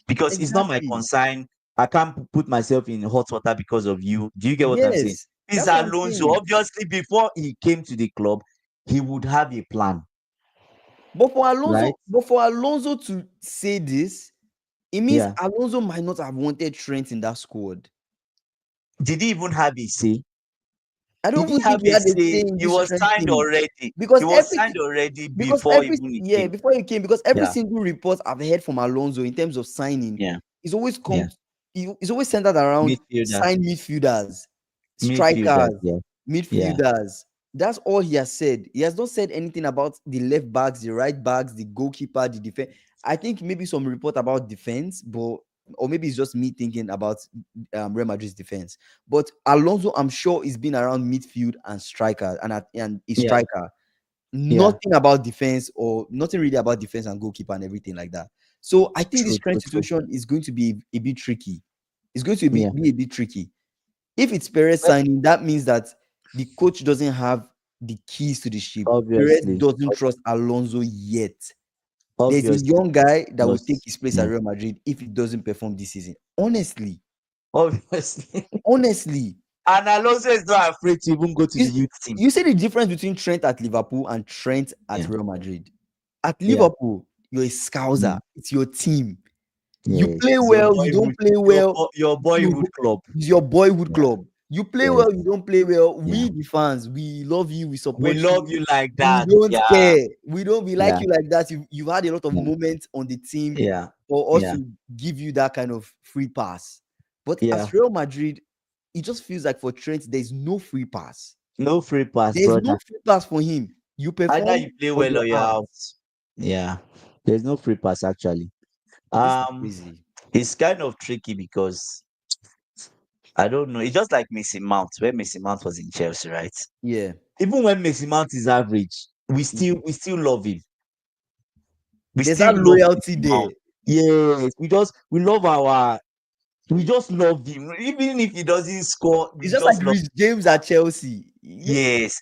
Because it's not my Exactly. concern. I can't put myself in hot water because of you. Do you get what I'm saying? Yes, It's that's what I'm Alonso. saying. Obviously, before he came to the club, he would have a plan, right? But for Alonso to say this, it means Yeah. Alonso might not have wanted Trent in that squad. Did he even have a say? I He don't didn't even think have he a had a say. say in He this was Trent signed thing already. He because was signed already before even he came. before he came, because every Yeah. single report I've heard from Alonso in terms of signing Yeah. is always Yeah. it's always centered around Midfielder. sign midfielders, Midfielder. strikers, Yeah. Yeah. midfielders. That's all he has said. He has not said anything about the left backs, the right backs, the goalkeeper, the defense. I think maybe some report about defense, but or maybe it's just me thinking about Real Madrid's defense. But Alonso, I'm sure, is been around midfield and striker and a Yeah. striker. Yeah. Nothing about defense or nothing really about defense and goalkeeper and everything like that. So I think this current True. situation is going to be a bit tricky. It's going to Yeah. be a bit tricky. If it's Perez Well, signing, that means that the coach doesn't have the keys to the ship. Perez obviously. doesn't trust Alonso yet. There's a Obviously. young guy that will take Because, his place at yeah. Real Madrid if he doesn't perform this season. Obviously. Honestly, And Alonso is not afraid to even go to the you, youth team. you see the difference between Trent at Liverpool and Trent at Yeah. Real Madrid. At Yeah. Liverpool, you're a scouser. Mm. It's your team. You Yeah. play It's your well, you don't boyhood, play well. your boyhood club. It's your boyhood Yeah. club. You play Yes. well, you don't play well. Yeah. We, the fans, we love you, we We support love you. you like We that. don't Yeah. care. We like Yeah. you like that. You've had a lot of Yeah. moments on the team Yeah. for us Yeah. to give you that kind of free pass. But Yeah. as Real Madrid, it just feels like for Trent, there's no free pass. No free pass, There's no brother. free pass for him. You Either perform you play or well you're or you're out. out. Yeah. There's no free pass actually. This is Um, crazy. it's kind of tricky because I don't know. It's just like Mason Mount, when Mason Mount was in Chelsea, right? Yeah. Even when Mason Mount is average, we still Mhm. we still love him. We There's still that love loyalty Mason Mount. there. Yes, we just love him. Even if he doesn't score, we It's just just like love. Rich James at Chelsea. Yes.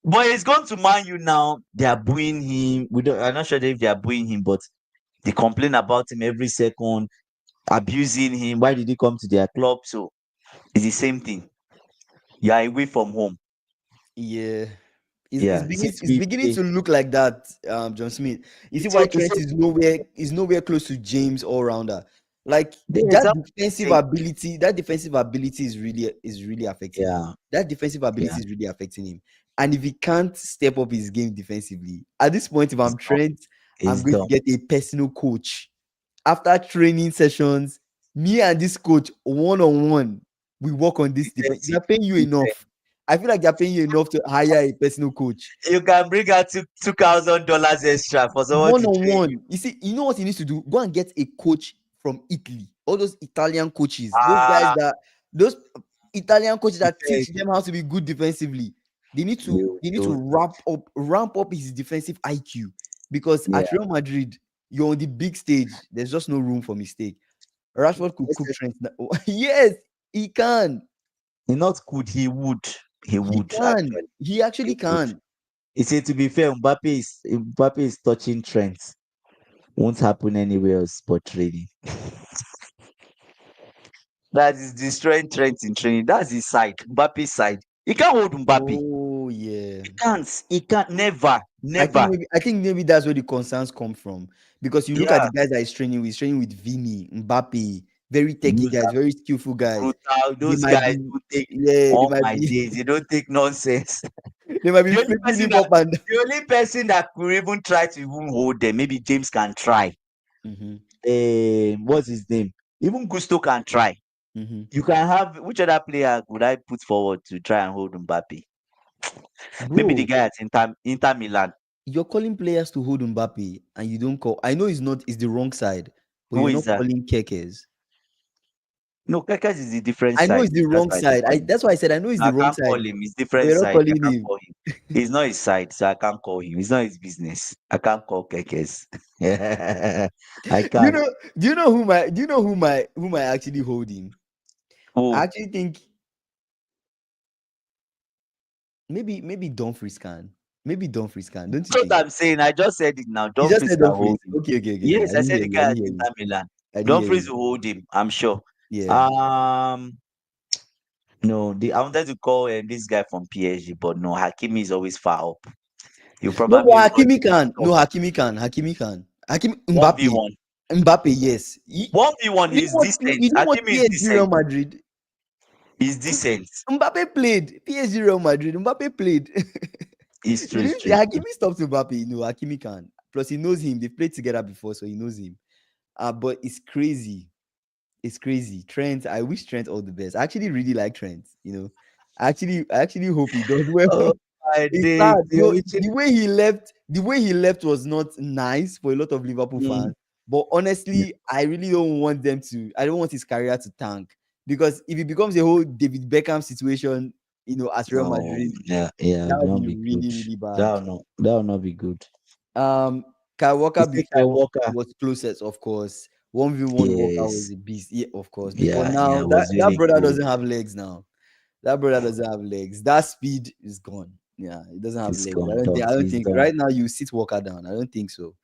But he's gone to Man U now. They are booing him. I'm not sure if they are booing him, but they complain about him every second, abusing him. Why did he come to their club? So it's the same thing. You are away from home. Yeah. Yeah. Since It's we beginning play, to look like that, John Smith. You see it's why okay. Trent is nowhere close to James all rounder. Like Yes, that's the that defensive ability is really affecting him. yeah, That defensive yeah. ability is really affecting him. And if he can't step up his game defensively, at this point, if It's I'm done. Trent, I'm It's going to done. get a personal coach. After training sessions, me and this coach one on one, we work on this defense. Defensive. They're paying you Defense. enough. I feel like they're paying you enough to hire a personal coach. You can bring out $2,000 extra for someone One to on train you. one. You see, you know what he needs to do? Go and get a coach from Italy. All those Italian coaches, Ah, those Italian coaches that teach defense. them how to be good defensively. You, They need to you, ramp up his defensive IQ, because yeah. at Real Madrid, you're on the big stage. There's just no room for mistake. Rashford could cook Yes, Trent. Yes, he can. he not could. He would. He He would can. actually. He He actually would. can. He said to be fair, Mbappe is touching Trent. Won't happen anywhere else but training. That is destroying Trent in training. That's his side. Mbappe's side. He can't hold Mbappe. Oh yeah. He can't. He can't. Never. Never. I think maybe that's where the concerns come from, because you look at Yeah. the guys that he's training with Vini, Mbappe, very techy Those guys, are very skillful guys. brutal. They Those might guys be don't take. yeah, Oh my days. They don't take nonsense. they might be The only flipping person him that up and the only person that could even try to even hold them, maybe James can try. hmm What's his name? Even Gusto can try. hmm You can have which other player would I put forward to try and hold Mbappe? Maybe the bro, guy at Inter Milan. you're calling players to hold Mbappe and you don't call. I know it's the wrong side, but Who you're is not that? calling Kekes. No, Kekas is a different I know side. it's the That's wrong why I don't side. call him. That's why I said I know it's No, the I wrong can't call side, him. It's but different you're not side. I calling can't him. call him. It's not his side, so I can't call him. It's not his business. I can't call Kekes. I Do you can't. know? Do you know whom I actually hold him? I Oh, actually think maybe Dumfries can. Maybe Dumfries can. Don't you that's think? what I'm saying. I just said it now. You just Dumfries said can Dumfries. hold him. Okay. I Yes, I didn't said hear the you. I guy didn't at hear you. Inter Milan. I didn't hear Dumfries you. will hold him, I'm sure. Yeah. Um, no, I wanted to call this guy from PSG, but no, Hakimi is always far up. You No, probably but run Hakimi him can. top No, Hakimi can. Hakimi can. Hakimi one v Mbappe. one. Mbappe, yes. 1v1 is decent. You didn't watch Hakimi is PSG Real decent. Madrid? He's decent. Mbappe played. PSG Real Madrid. Mbappe played. It's true. You It's didn't see true. It's true. Hakimi stopped Mbappe. No, Hakimi can. Plus, he knows him. They played together before, so he knows him. But it's crazy. It's crazy. Trent, I wish Trent all the best. I actually really like Trent, you know. I actually hope he does well. Oh my It's days. sad. You're No, reaching. the way he left was not nice for a lot of Liverpool Mm. fans. But Yeah. honestly, I really don't want I don't want his career to tank. Because if it becomes a whole David Beckham situation, at Real No, Madrid, yeah, yeah, that it'll would not be be good. really, really bad. That'll not be good. Um, Kyle You Walker say Kai before Walker. was closest, of course. 1v1 Walker was Yes. a beast, yeah, of course. But Yeah, now it was that really brother good. doesn't have legs now. That brother doesn't have legs. That speed is gone. Yeah, he doesn't have It's legs. gone done. I don't It's think done. right now you sit Walker down. I don't think so.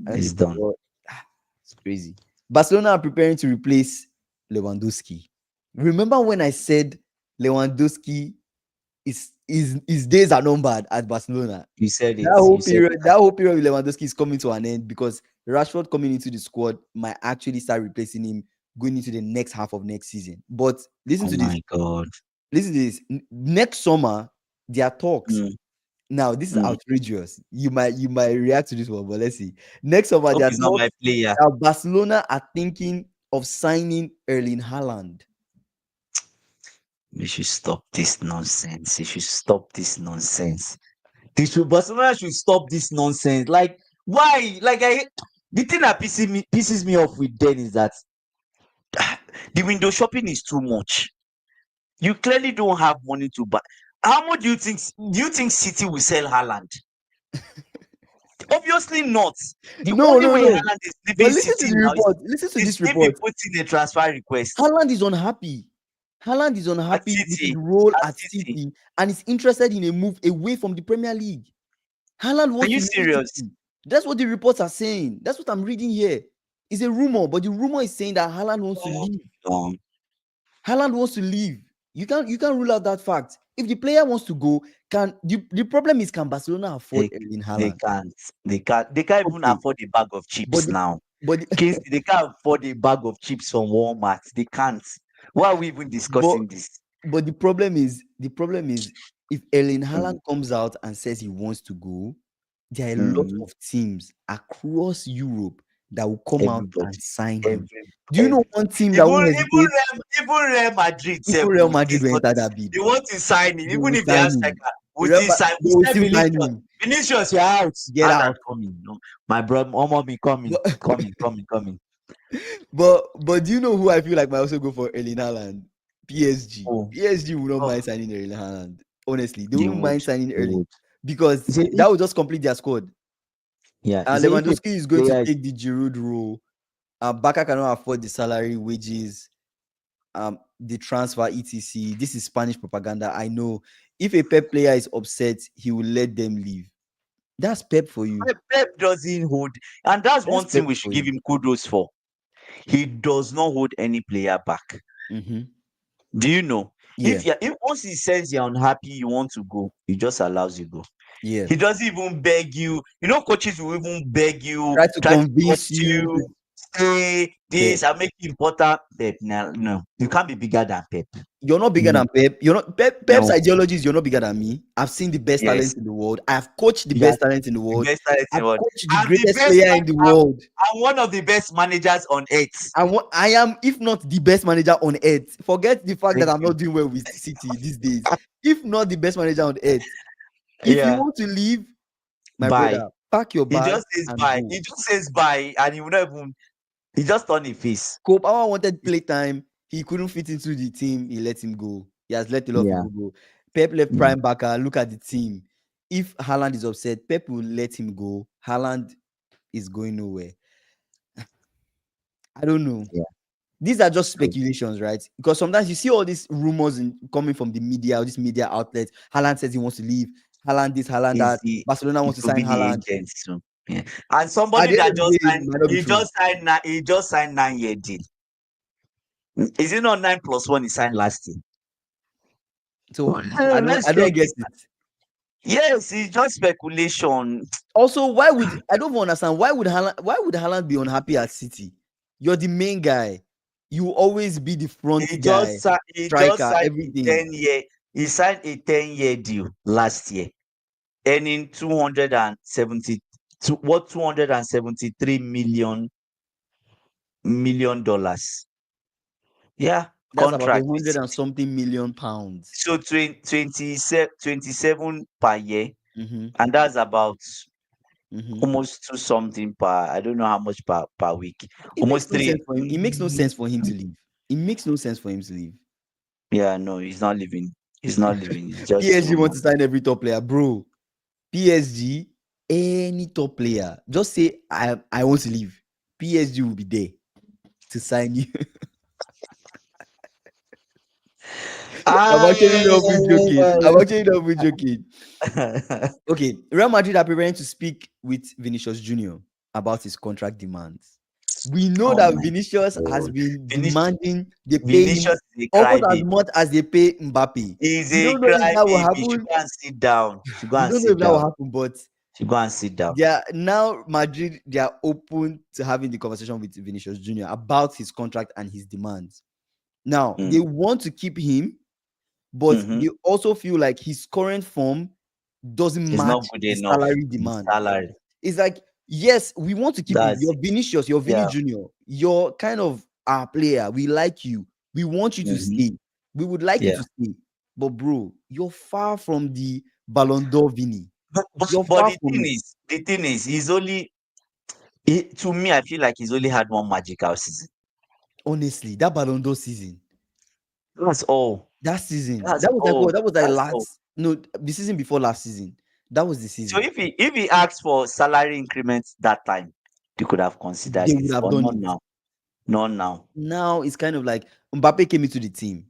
I don't It's think so. done. But, it's crazy. Barcelona are preparing to replace Lewandowski. Remember when I said Lewandowski his days are numbered at Barcelona? You said it. You said it. That whole period with Lewandowski is coming to an end, because Rashford coming into the squad might actually start replacing him going into the next half of next season. But listen Oh to this. my God. Listen to this. Next summer, there are talks. Mm, Now, this is mm. outrageous. You might react to this one, but let's see. Next summer, Hope there are he's not my talks player. that Barcelona are thinking of signing Erling Haaland. You should stop this nonsense. You should stop this nonsense. Barcelona should stop this nonsense. Like, why? Like, the thing that pisses me off with them is that the window shopping is too much. You clearly don't have money to buy. How much do you think? Do you think City will sell Haaland? Obviously not. The No, only no, way no. Haaland is But leaving listen to City the now is, report. Listen to is this if he report. puts in a transfer request Haaland is unhappy. Haaland is at unhappy with his City. role At at City. City and is interested in a move away from the Premier League. Haaland Are wants you to leave serious? City. That's what the reports are saying. That's what I'm reading here. It's a rumor, but the rumor is saying that Haaland wants to No, leave. no. Haaland wants to leave. You can't rule out that fact. If the player wants to go, the problem is, can Barcelona afford They Erling they Haaland? can't. They can't even Okay, afford a bag of but chips the, now. but the, Kinsey, they can't afford a bag of chips from Walmart. They can't. Why are we even but discussing this? but the problem is if Erling Mm, Haaland comes out and says he wants to go, there are a lot mm. of teams across Europe that will come out Everybody, and sign him. every, Do you know every one team that even won't hesitate? Real Madrid Even self Real will Madrid still will want enter to, that bid. they want to sign him. They Even will if they sign have him. striker, we Real still Ma- sign. We they will say still sign Vinicius. him. Vinicius, you're out. Get Haaland out. coming. No, my brother, Omo me coming, But coming, coming, coming. but do you know who I feel like might also go for Erling Haaland? PSG. Oh, PSG will not oh, mind signing Erling Haaland. Honestly, they they won't would, mind signing they early would. because Say that if, will just complete their squad. And say if a Lewandowski is going to player is take the Giroud role. Baka cannot afford the salary, wages, the transfer, etc. This is Spanish propaganda. I know. If a Pep player is upset, he will let them leave. That's Pep for you. Pep doesn't hold, and that's That's one thing Pep we should for give you. him kudos for. He does not hold any player back. Mm-hmm. Do you know? Yeah, If once he says you're unhappy, you want to go, he just allows you go. yeah. He doesn't even beg you. You know, coaches will even beg you, Try to try to talk convince to you. you, say Pep. this and make you important. Pep, no, you can't be bigger than Pep. You're not bigger No, than Pep. You're not Pep's no, ideologies. You're not bigger than me. I've seen the best yes, talent in the world. I've coached the you are best talent in the the world. best talent in I've the world. coached the I'm the greatest best player man. in the world. I'm one of the best managers on earth. I am, if not the best manager on earth. Forget the fact that Thank I'm you. not doing well with City these days. If not the best manager on earth. If you Yeah, want to leave, my bye. brother, pack your He bag just says and bye. go. He just says bye, and he will not even. He just turn his face. Kopawa wanted playtime. He couldn't fit into the team. He let him go. He has let a lot of Yeah. people go. Pep left Yeah. Prime Baka. Look at the team. If Haaland is upset, Pep will let him go. Haaland is going nowhere. I don't know. Yeah. These are just True. speculations, right? Because sometimes you see all these rumors coming from the media, or these media outlets. Haaland says he wants to leave. Haaland this, Haaland Is that. the Barcelona it wants to will sign be the Haaland. agent soon. Yeah. And At somebody the end that of the just day, it signed, might not be true. he just signed 9 year deal. Is it not 9 plus 1 he signed last year? So I Well, don't let's I don't check get this. it. Yes, it's just speculation. Also, why would I don't understand why would Haaland be unhappy at City? You're the main guy. You will always be the front guy, He just striker, signed a everything. 10 year. He signed a 10 year deal last year, earning 270 to what 273 million dollars. Yeah, That's about contract with 100 and City. something million pounds. So 27 per year, Mm-hmm, and that's about mm-hmm. almost two something per. I don't know how much per week. It makes Almost no three. sense for him. It makes no sense for him to leave. It makes no sense for him to leave. Yeah, no, he's not living. He's not living. It's just PSG too wants much. to sign every top player, bro. PSG, any top player, just say I want to leave. PSG will be there to sign you. I'm Ah, actually not even joking. I'm actually not even joking. Okay, Real Madrid are preparing to speak with Vinicius Junior about his contract demands. We know oh that my Vinicius has God. been Vinicius, demanding they pay him Vinicius is a almost as crybaby. much as they pay Mbappe. He's We a don't know if that will crybaby. You should happen. go and sit down. You should go We and don't know if sit that will down. happen, but You should go and sit down. they are now Madrid. They are open to having the conversation with Vinicius Junior about his contract and his demands. Now they Mm. want to keep him, but Mm-hmm. they also feel like his current form doesn't It's not match good the enough. salary The demand. salary. It's like, yes, we want to keep you. That's You're Vinicius, you're Vinny yeah. Junior. You're kind of our player. We like you. We want you to Mm-hmm. stay. We would like you Yeah. to stay, but bro, you're far from the Ballon d'Or Vini. You're But far from it. the thing is, to me, I feel like he's only had one magical season. Honestly, that Ballon d'Or season, That's all. that season, That's that was like all. what? That was like That's all. last, no, the season before last season. That was the So season. if he asked for salary increments that time, they could have considered They it, would have but done not it. now. Not now. Now it's kind of like Mbappe came into the team.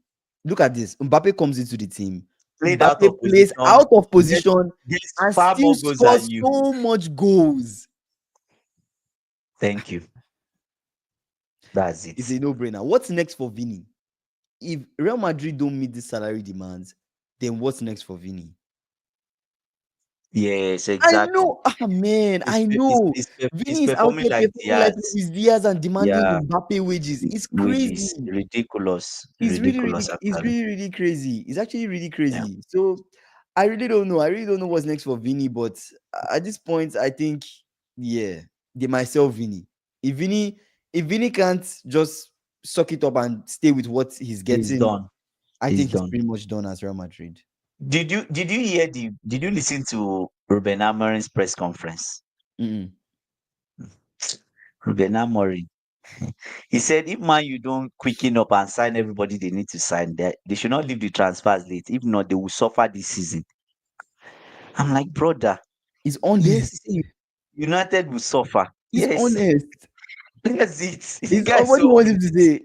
Look at this. Mbappe comes into the team. Played out Mbappe of plays position. out of Gets position gets and far still more goals than scores you. so much goals. Thank you. That's It's it. a no-brainer. What's next for Vini? If Real Madrid don't meet the salary demands, then what's next for Vini? Yes, I exactly. know, man, I know. It's Vini is out performing here like performing like Diaz. Luis Diaz and demanding Yeah, Mbappe wages. It's which is crazy. ridiculous. It's really, Ridiculous, really, it's actually. really, really crazy. It's actually really Yeah. crazy. So I really don't know. I really don't know what's next for Vini, but at this point, I think, yeah, they might sell Vini. If Vini, if Vini can't just suck it up and stay with what he's He's getting, done. I He's think he's done. pretty much done as Real Madrid. Did you listen to Ruben Amorim's press conference? Mm-mm. Ruben Amorim. He said if man you don't quicken up and sign everybody they need to sign, they should not leave the transfers late. If not, they will suffer this season. I'm like, brother, He's he's honest. United will suffer. He's Yes, honest. that's it. You He's guys what do so you want him to honest. say?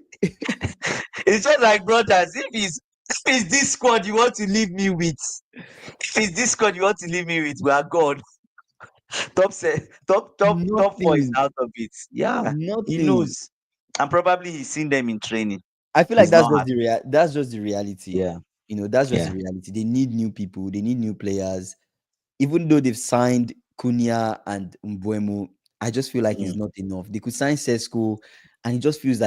It's just like brothers. If it's this squad you want to leave me with, if it's this squad you want to leave me with, we are gone. Top four is Nothing. out of it. Yeah, he Nothing. knows. And probably he's seen them in training. I feel like He's that's not just happy. that's just the reality. Yeah, That's just the yeah. reality. They need new people. They need new players. Even though they've signed Cunha and Mbuemo, I just feel like it's Mm. not enough. They could sign Sesko, and it just feels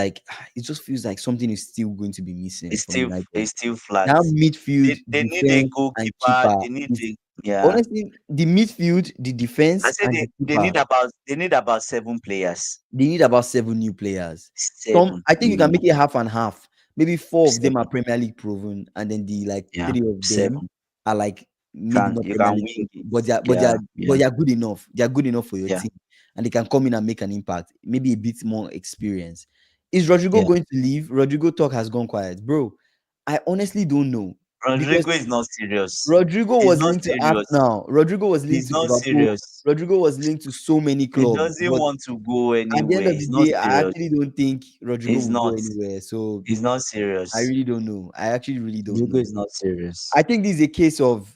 like something is still going to be missing from United. It's still flat. That midfield, They need a defense, and goalkeeper. keeper They need is a yeah. honestly the midfield, the I defense, said and the they keeper. need about 7 players. They need about 7 new players. Some, Seven I think you can minimum. make it half and half. Maybe 4 of them are Seven. Premier League proven, and then the like Yeah. 3 of them 7. are like maybe Can not you Premier can League wing proven, it. but Yeah, yeah, they are good enough. They are good enough for your yeah, team, and they can come in and make an impact. Maybe a bit more experience. Is Rodrigo yeah. going to leave? Rodrigo talk has gone quiet, bro. I honestly don't know because Rodrigo is not serious. Rodrigo He's was not linked to serious. Arsenal. Rodrigo was linked He's to not Liverpool. serious. Rodrigo was linked to so many He clubs, doesn't but want to go at the end anywhere. of the He's not day, I serious. actually don't think Rodrigo He's will go not. anywhere. So He's not I serious. really don't know. I actually really don't Rodrigo know. is not serious. I think this is a case of,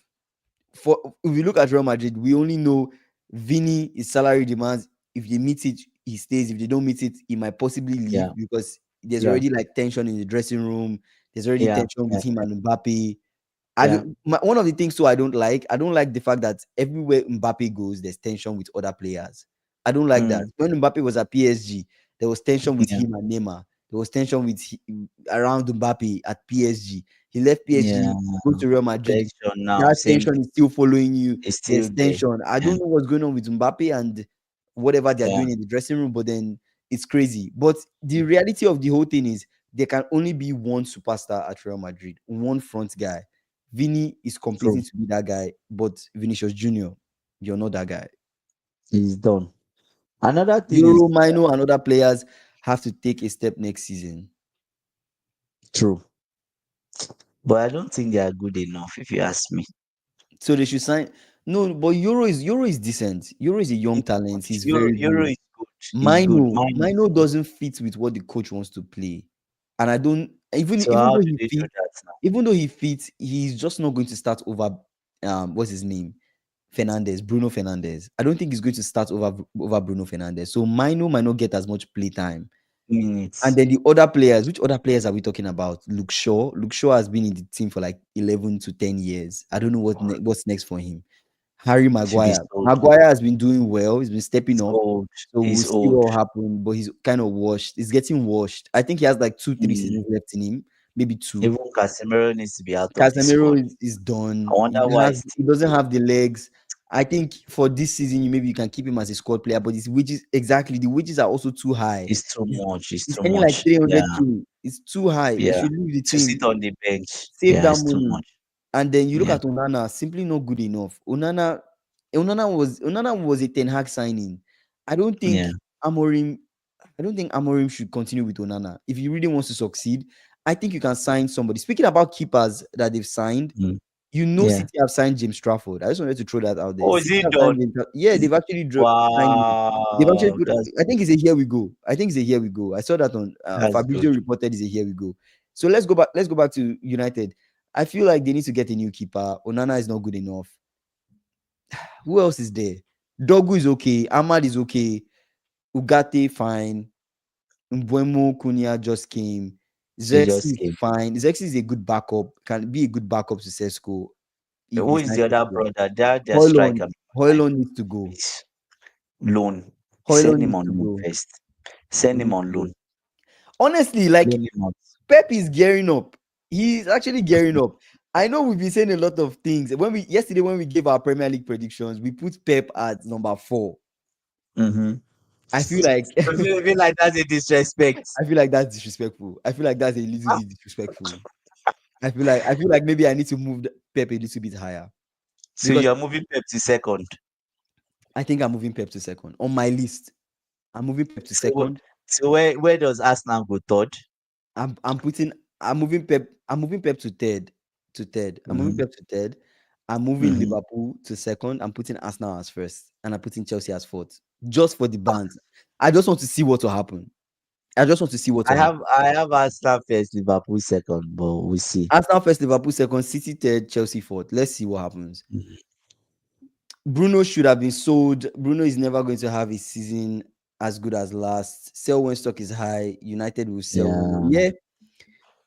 for if we look at Real Madrid, we only know Vini, his salary demands. If they meet it, he stays. If they don't meet it, he might possibly Yeah, leave because there's yeah, already like tension in the dressing room. There's already yeah, tension yeah, with him yeah, and Mbappe. yeah. One of the things too I don't like the fact that everywhere Mbappe goes, there's tension with other players. I don't like that. Mm, When Mbappe was at PSG, there was tension with yeah, him and Neymar. There was tension around Mbappe at PSG. He left yeah. PSG, goes to Real Madrid. Tension now. That Same tension is still following you. is still There's there. tension. I Yeah, don't know what's going on with Mbappe and whatever they're yeah. doing in the dressing room, but then it's crazy. But the reality of the whole thing is there can only be one superstar at Real Madrid, one front guy. Vini is True. competing to be that guy, but Vinicius Junior, you're not that guy. He's done. Another thing is Euro, Mino, and other players have to take a step next season. true, but I don't think they are good enough. If you ask me, So they should sign. No, but Euro is decent. Euro is a young talent. He's very Euro good. is good. Is good. Mine is Mino good. doesn't fit with what the coach wants to play. And I don't So even how though do he they do fits, that now? even though he fits, he's just not going to start over what's his name? Bruno Fernandez. I don't think he's going to start over Bruno Fernandez. So Mino might not get as much play time. And Minutes. then the other players, which other players are we talking about? Luke Shaw. Luke Shaw has been in the team for like 11 to 10 years. I don't know what's next for him. Harry Should be Maguire. sold. Maguire has been doing well. He's been stepping He's up. old. So we'll He's see old. what will happen. But he's kind of washed. He's getting washed. I think he has like 2, 3 Mm. seasons left in him, maybe 2. Even Casemiro needs to be out of the Casemiro squad. is I done. wonder why he's He still doesn't playing. have the legs. I think for this season, maybe you can keep him as a squad player, but his wages, exactly, the wages are also too high. It's too He's, much. It's he's too earning like much. Yeah, 300K. It's too high. He yeah. should leave the To team, sit on the bench, save yeah, that it's too money. much. And then you look Yeah, at Onana, simply not good enough. Onana was a Ten Hag signing. I don't think yeah. Amorim I don't think Amorim should continue with Onana. If he really wants to succeed, I think you can sign somebody. Speaking about keepers that they've signed, Mm, yeah. City have signed James Trafford. I just wanted to throw that out there. Oh, is City it have signed done? Yeah, Is they've it- actually signed him. They've actually Wow, put. that's I good. think it's a here we go. I think it's a here we go. I saw that on That's good. Fabrizio reported is a here we go. So let's go back. Let's go back to United. I feel like they need to get a new keeper. Onana is not good enough. Who else is there? Dogu is okay. Ahmad is okay. Ugarte fine. Mbuemo Kunia just came. He Zexi just is came. fine. Zexi is a good backup. Can be a good backup to Sesko if Who they is sign the other Sesko. brother? Their Hoylund. striker. Hoylund needs to go. Please. Loan. Hoylund Send him needs on to loan go. first. Send He him needs on to loan. go. Honestly, like Loan him out. Pep is gearing up. He's actually gearing up. I know we've been saying a lot of things. When we gave our Premier League predictions, we put Pep at number 4. Mm-hmm. I feel like I feel like that's a disrespect. I feel like that's disrespectful. I feel like that's a little bit disrespectful. I feel like maybe I need to move Pep a little bit higher So because you're moving Pep to second. I think I'm moving Pep to second on my list. I'm moving Pep to So second. so where does Arsenal go third? I'm putting I'm moving Pep to third. I'm moving Mm-hmm. Pep to third. I'm moving Mm-hmm. Liverpool to second. I'm putting Arsenal as first, and I'm putting Chelsea as fourth. Just for the bands. I just want to see what will happen. I just want to see what I will have happen. I have Arsenal first, Liverpool second, but we'll see. Arsenal first, Liverpool second, City third, Chelsea fourth. Let's see what happens. Mhm. Bruno should have been sold. Bruno is never going to have a season as good as last. Sell when stock is high. United will sell when. Yeah, Yeah,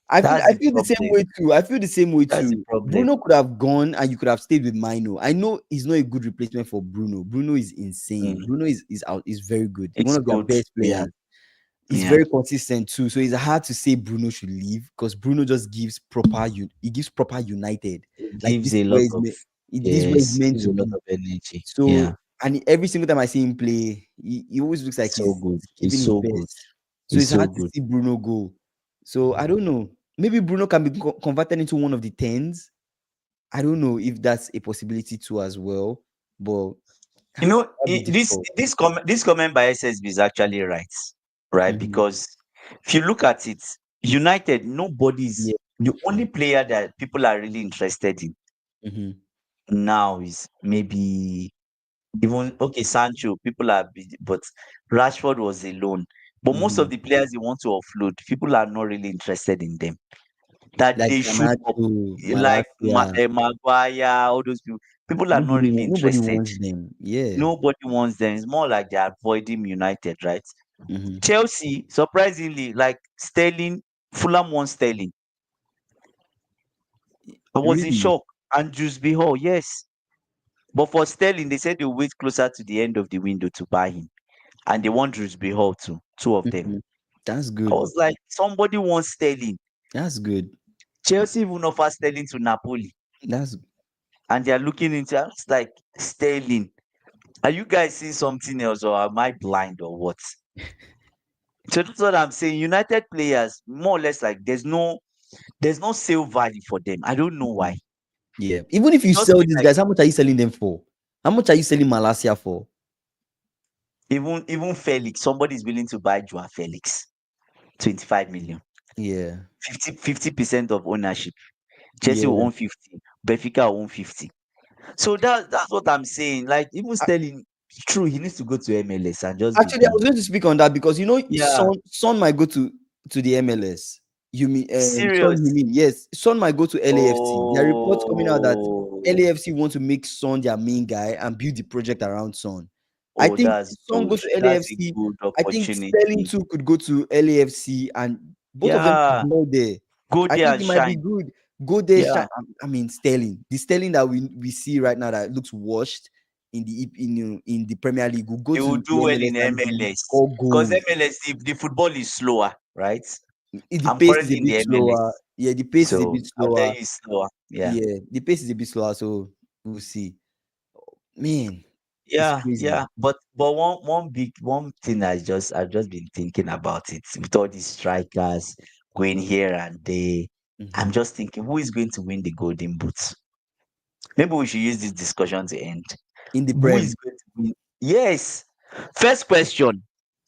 I feel that's I the feel the same problem. way too. I feel the same way That's the too. problem. Bruno could have gone and you could have stayed with Mino. I know he's not a good replacement for Bruno. Bruno is insane. Mm. Bruno is out is very good. One It's of their good. best Yeah, players. He's yeah. very consistent too. So it's hard to say Bruno should leave because Bruno just gives he gives proper United. It Like gives a lot of this is where he's yes, meant gives to a lot be. of energy. So Yeah, and every single time I see him play, he always looks like it's so he's good. giving It's his so good. best. So It's it's so hard to good. see Bruno go. So I don't know. Maybe Bruno can be converted into one of the tens. I don't know if that's a possibility too as well. But You know, that'd be difficult. this comment by SSB is actually right? Mhm. Because if you look at it, United, nobody's Yeah, the only true. player that people are really interested in Mhm. now is maybe even okay, Sancho. People are busy, but Rashford was alone. But most of Mhm. the players they want to offload, people are not really interested in them. That Like they should Garnacho, like Malacia. Maguire, all those people. People are not really Nobody interested. wants them. Yeah. Nobody wants them. It's more like they're avoiding United, right? Mhm. Chelsea, surprisingly, like Sterling, Fulham wants Sterling. I was in Really? shock. And Dewsbury Hall, yes. But for Sterling, they said they'll wait closer to the end of the window to buy him. And they want Dewsbury Hall too, two of them. Mhm. That's I good. was like, somebody wants Sterling. That's good. Chelsea even offer Sterling to Napoli. That's And they're looking into it. I was like, Sterling. Are you guys seeing something else or am I blind or what? So that's what I'm saying. United players, more or less like there's no sale value for them. I don't know why. Mhm. Yeah. Even if you Just sell feel these like guys, how much are you selling them for? How much are you selling Malasia for? even Felix, somebody is willing to buy Joao Felix, 25 million, Yeah. 50% of ownership. Chelsea will Yeah. own 50, Benfica will own 50. So that's what I'm saying. Like even Sterling, true, he needs to go to MLS and just be Actually, I done. was going to speak on that because Yeah, Son might go to the MLS. You mean Son? You serious. mean yes? Son might go to LAFC. There are reports coming out that Oh, LAFC want to make Son their main guy and build the project around Son. I oh, think that's Son good. goes to That's a LAFC. good I think Sterling opportunity. too could go to LAFC, and both of them could Yeah, go there. go I there think and it might be shine. good. Go there, Yeah, I mean Sterling, the Sterling that we see right now that looks washed in the Premier League will go he will to do the well MLS in and he will MLS score because goals. MLS the football is slower, right? The I'm pace is a currently in bit the slower. MLS, Yeah, the pace is a so bit I'll tell slower. you it's slower. Yeah. Yeah, the pace is a bit slower. So we'll see. Man, it's Yeah, crazy. yeah. But one thing I've just been thinking about it with all these strikers going here and there. I'm Mhm. just thinking who is going to win the golden boots? Maybe we should use this discussion to end. In the Who is Prem. going to win? Yes. First question.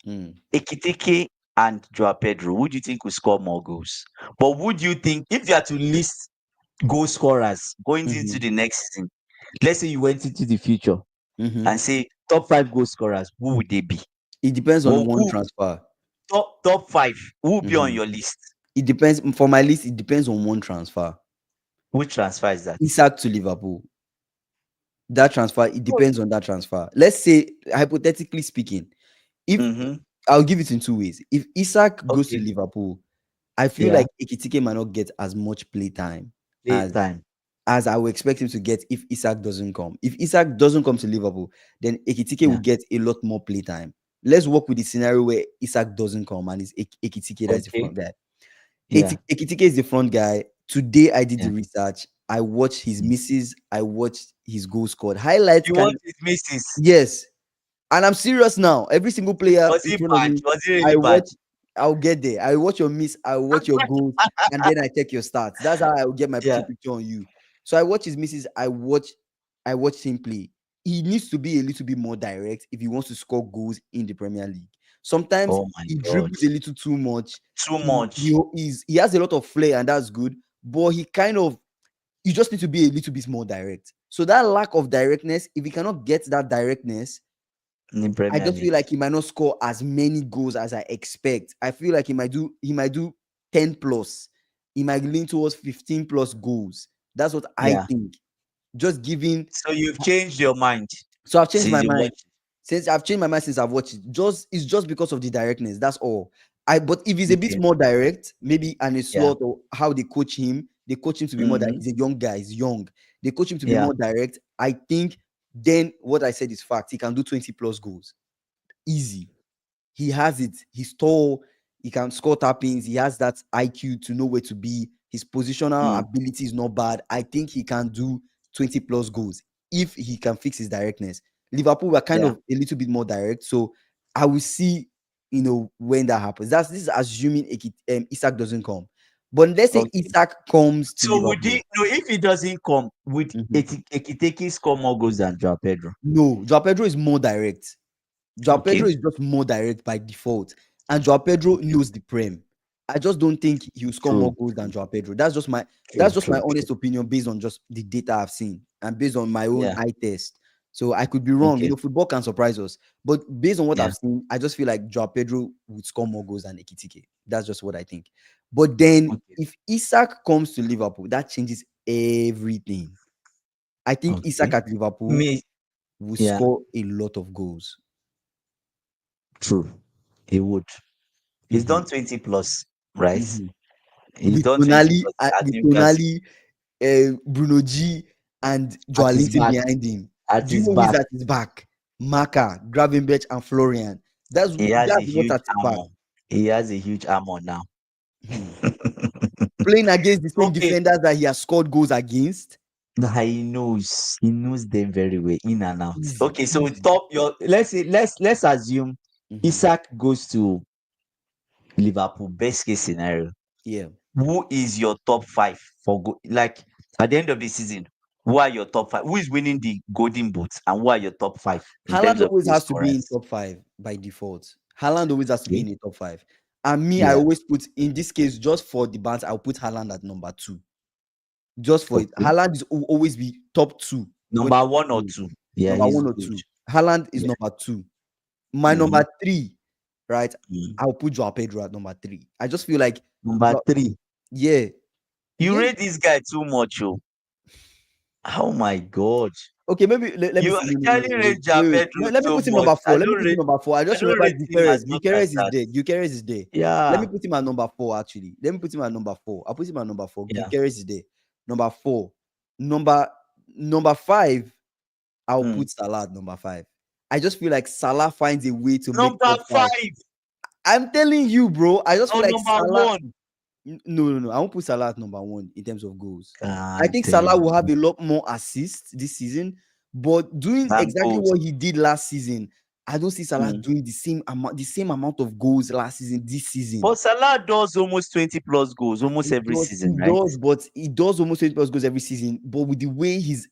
Mm. Ekitike and Joao Pedro. Who do you think will score more goals? But who do you think if you are to list goal scorers going into Mhm. the next season? Let's say you went into the future Mhm. and say top five goal scorers, who would they be? It depends on Well, one who transfer. top five? Who will be on Mhm. your list? It depends for my list. It depends on one transfer. Which transfer is that? Isak to Liverpool. That transfer. It depends on that transfer. Let's say hypothetically speaking, if Mm-hmm. I'll give it in two ways. If Isak goes to Okay. Liverpool, I feel Yeah. like Ekitike might not get as much play time as Playtime. I would expect him to get if Isak doesn't come. If Isak doesn't come to Liverpool, then Ekitike will Yeah. get a lot more play time. Let's work with the scenario where Isak doesn't come and it's Ekitike that is the Okay. front guy. Yeah. Ekitike is the front guy. Today I did the Yeah. research. I watched his Mm. misses. I watched his goal scored. Highlights You want can his misses? yes, and I'm serious now. Every single player Was in he front of bad? me, Was he I really bad? watch. I'll get there. I watch your miss. I watch your goals, and then I check your stats. That's how I will get my full Yeah. picture on you. So I watch his misses. I watch. I watch him play. He needs to be a little bit more direct if he wants to score goals in the Premier League. Sometimes Oh my he God. dribbles a little too much. Too much. He has a lot of flair, and that's good. But he kind of you just need to be a little bit more direct. So that lack of directness, if he cannot get that directness, In the I Premier just feel League. like he might not score as many goals as I expect. I feel like he might do 10 plus. He might lean towards 15 plus goals. That's what I Yeah. think. Just giving So you've changed your mind so I've changed since my you mind watched since I've watched it. Just it's just because of the directness. That's all. I but if he's it. a bit Okay. more direct, maybe and a Yeah. slot or how they coach him to be more direct. Mm-hmm. He's a young guy, he's young. They coach him to be Yeah. more direct. I think then what I said is fact. He can do 20 plus goals. Easy. He has it. He's tall. He can score tappings. He has that IQ to know where to be. His positional Mm. ability is not bad. I think he can do 20 plus goals if he can fix his directness. Liverpool were kind Yeah. of a little bit more direct. So I will see, when that happens. This is assuming Isak doesn't come. But let's say Okay. Isak comes to So would he Liverpool. no if he doesn't come, would Mhm. Ekiteke score more goals than Joao Pedro? No, Joao Pedro is more direct. Joao Pedro Okay. is just more direct by default, and Joao Pedro Okay. knows the prem. I just don't think he'll score more True. goals than True. Joao Pedro. That's True. just my True. True. honest opinion based on just the data I've seen and based on my own Yeah. eye test. So I could be wrong. Okay. Football can surprise us, but based on what Yeah. I've seen, I just feel like Joao Pedro would score more goals than Ekitike. That's just what I think. But then, Okay. if Isak comes to Liverpool, that changes everything. I think Isak Okay. at Liverpool Me. will Yeah. score a lot of goals. True. He would. He's done Mhm, 20 plus, right? mhm. He's done 20 plus at With Newcastle Tonali, Bruno G, and at his Joelinton back. behind him. At Do you his know who is back. at his back? Maka, Gravenberch, and Florian. That's He has a that's what's huge at his back. armor. He has a huge armor now. Hmm. Playing against the same Okay. defenders that he has scored goals against. Nah, he knows them very well in and out. Easy, Okay, so easy. top your let's say let's assume Mhm. Isak goes to Liverpool. Best case scenario. Yeah. Who is your top five for like at the end of the season? Who are your top five? Who is winning the golden boot? And who are your top five in terms Haaland of always goal has to be in scorers? top five by default. Haaland always has to be Okay. in the top five. And me, I Yeah. always put in this case just for the bands, I'll put Haaland at number two. Just for it. Okay. Haaland is always be top two when it Number comes one or to two. Yeah, number he's one or good. two. Haaland is Yeah. number two. My Mm-hmm. number three, right? Mm. I'll put Joao Pedro at number three. I just feel like, Number Jo- three. yeah, You yeah. rate this guy too much, oh. Oh my god. Okay, maybe let me You see. No, no, no, actually no, rate wait, Joao wait, wait. Pedro Let me so put him much. number four. Let me put him number four. I I just don't remember rate him as much as Gyökeres is that. there. Gyökeres is there. Let me Yeah. put him at number four, actually. Let me put him at number four. I'll put him at number four. Yeah. Gyökeres is there. Number four. Number number five, I'll Mm. put Salah at number five. I just feel like Salah finds a way to make Number top five. five I'm telling you, bro. I just feel or like number Salah. one. No, no, no. I won't put Salah at number one in terms of goals. I God think Salah damn. will have a lot more assists this season, But doing And exactly goals. what he did last season, I don't see Salah Mm. doing the same amount of goals last season, this season. But Salah does almost 20 plus goals almost every He season, right? does, but he does almost 20 plus goals every season. But with the way he's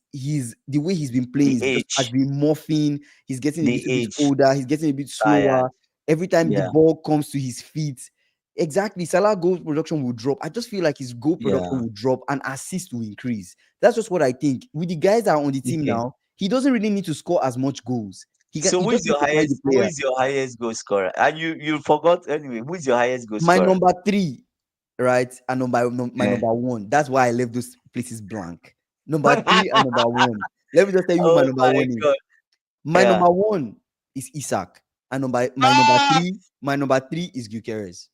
been playing, The is just has age, been morphing. He's getting a the little bit age, older. He's getting a bit tired. slower. Every time the Yeah, ball comes to his feet, exactly, Salah goal production will drop. I just feel like his goal production yeah. will drop and assist will increase. That's just what I think. With the guys that are on the team Okay. now, he doesn't really need to score as much goals. So He just needs to carry the who player. is your highest goal scorer? And you forgot anyway. Who is your highest goal My scorer? number three, right, and my Eh. number one. That's why I left those places blank. Number three and number one. Let me just tell you who my Oh number my one is. god. My Yeah. number one is Isak, and Ah! my number three is Gyökeres.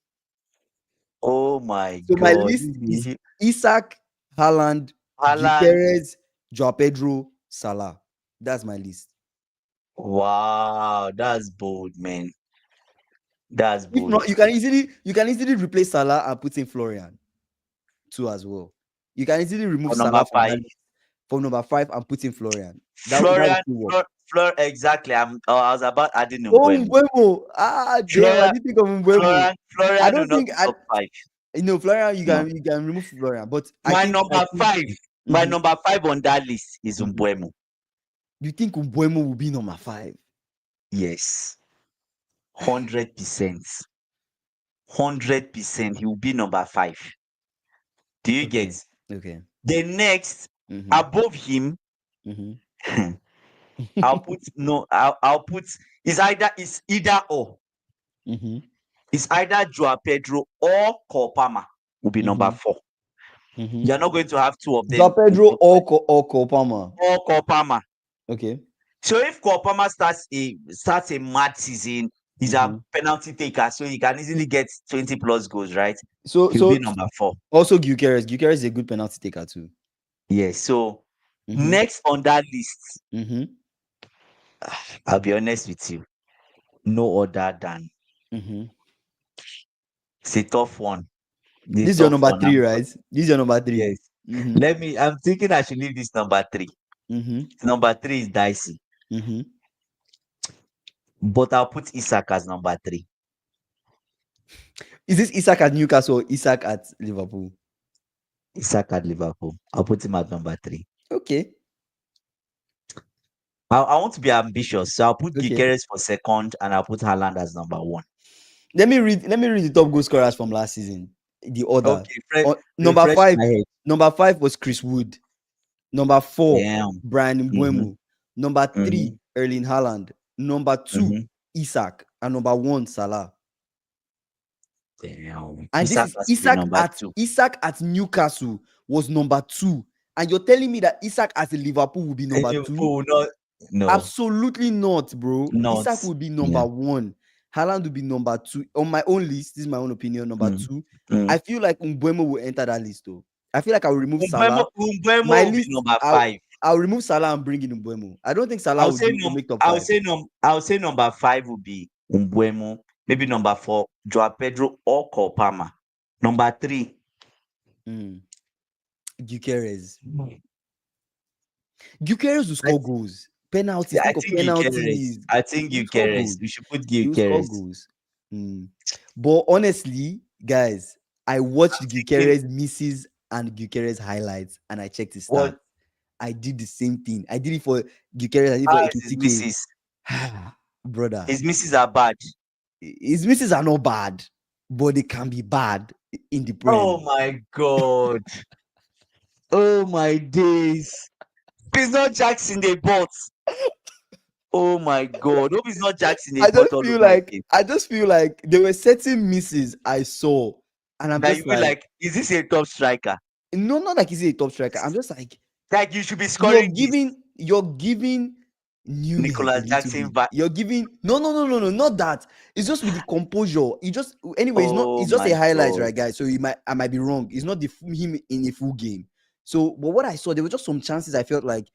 Oh my So my god. list is Isak, Haaland, Haaland. Gyökeres, Joao Pedro, Salah. That's my list. Wow, that's bold, man. That's If bold. not, you can easily replace Salah and put in Florian too as well. You can easily remove For number Salah from that five. list for number five and put in Florian. That would Florian, still work. Exactly. I was about adding Oh, Mbeumo. Mbeumo. Ah, damn, I Florian, didn't think of Mbeumo. I Florian will don't not think be I top five. Florian, No. you can remove Florian, but My number five, my mhm. number five on that list is Mhm. Mbeumo. You think Mbeumo will be number five? Yes, 100%. 100%. He will be number five. Do you Okay. get? Okay. The next Mm-hmm. above him, Mm-hmm. I'll put no. I'll put it's either or. mm-hmm. It's either Joao Pedro or Cole Palmer will be number Mm-hmm. four. Mm-hmm. You're not going to have two of Joao them in Pedro top five. or Kopama. Or Cole Palmer. Okay. So if Cole Palmer starts a mad season, he's Mm-hmm. a penalty taker, so he can easily get 20 plus goals, right? So He'll be number four. also Gyökeres. Gyökeres is a good penalty taker too. Yes. So Mm-hmm. next on that list, Mm-hmm. I'll be honest with you, no other than Mm-hmm. it's a tough one. The This is your tough number one. three, right? This is your number three. Yes. Mm-hmm. I'm thinking I should leave this number three. Mm-hmm. Number three is dicey, Mm-hmm. but I'll put Isak as number three. Is this Isak at Newcastle or Isak at Liverpool? Isak at Liverpool. I'll put him at number three. Okay. I want to be ambitious, so I'll put Okay. Gyökeres for second, and I'll put Haaland as number one. Let me read the top goal scorers from last season. The order. Okay, Number refresh five. my head. Number five was Chris Wood. Number four, Damn. Brian Mm-hmm, Mbeumo. Number mm-hmm, three, Erling Haaland. Number two, mm-hmm. Isak. And number one, Salah. Damn. And this Isak is has to be number two. Isak at Newcastle was number two. And you're telling me that Isak at Liverpool will be number two? Liverpool, no, Absolutely not, bro. not. Isak will be Yeah. number one. Haaland will be number two. On my own list, this is my own opinion, number Mm, two. mm. I feel like Mbeumo will enter that list, though. I feel like I will remove Mbeumo, Salah. Mbeumo My will be list, number five. I'll remove Salah and bring in Mbeumo. I don't think Salah I'll will say will make top I'll five. say I'll say number five will be Mbeumo. Maybe number four, Joao Pedro or Cole Palmer. Number three. Gyökeres. Gyökeres will score goals. Penalties. I Think of think Gyökeres. penalties. I think He will score Gyökeres. goals. We should put He will score Gyökeres. goals. But honestly, guys, I watched I'm thinking, Gyökeres misses and Gyökeres highlights, and I checked his what stats. I did the same thing. I did it for Gyökeres. I did it for is his Ekitike. misses? Brother, His misses are bad. his misses are not bad, but they can be bad in the Oh Prem. my god. Oh my days. It's not Jackson they bought. Oh my god. Hope it's not Jackson they bought all over again. I just feel like there were certain misses I saw, and I'm That just you feel like, like, is this a top striker? no, not like he's a top striker. I'm just like, Like you should be scoring this. you're giving Nunez a Nicholas little Jackson bit. vibe. You're giving no, not that. It's just with the composure. He just anyway. Oh It's just a my highlight, god. right, guys? So I might be wrong. It's not him in a full game. So, but what I saw, there were just some chances I felt like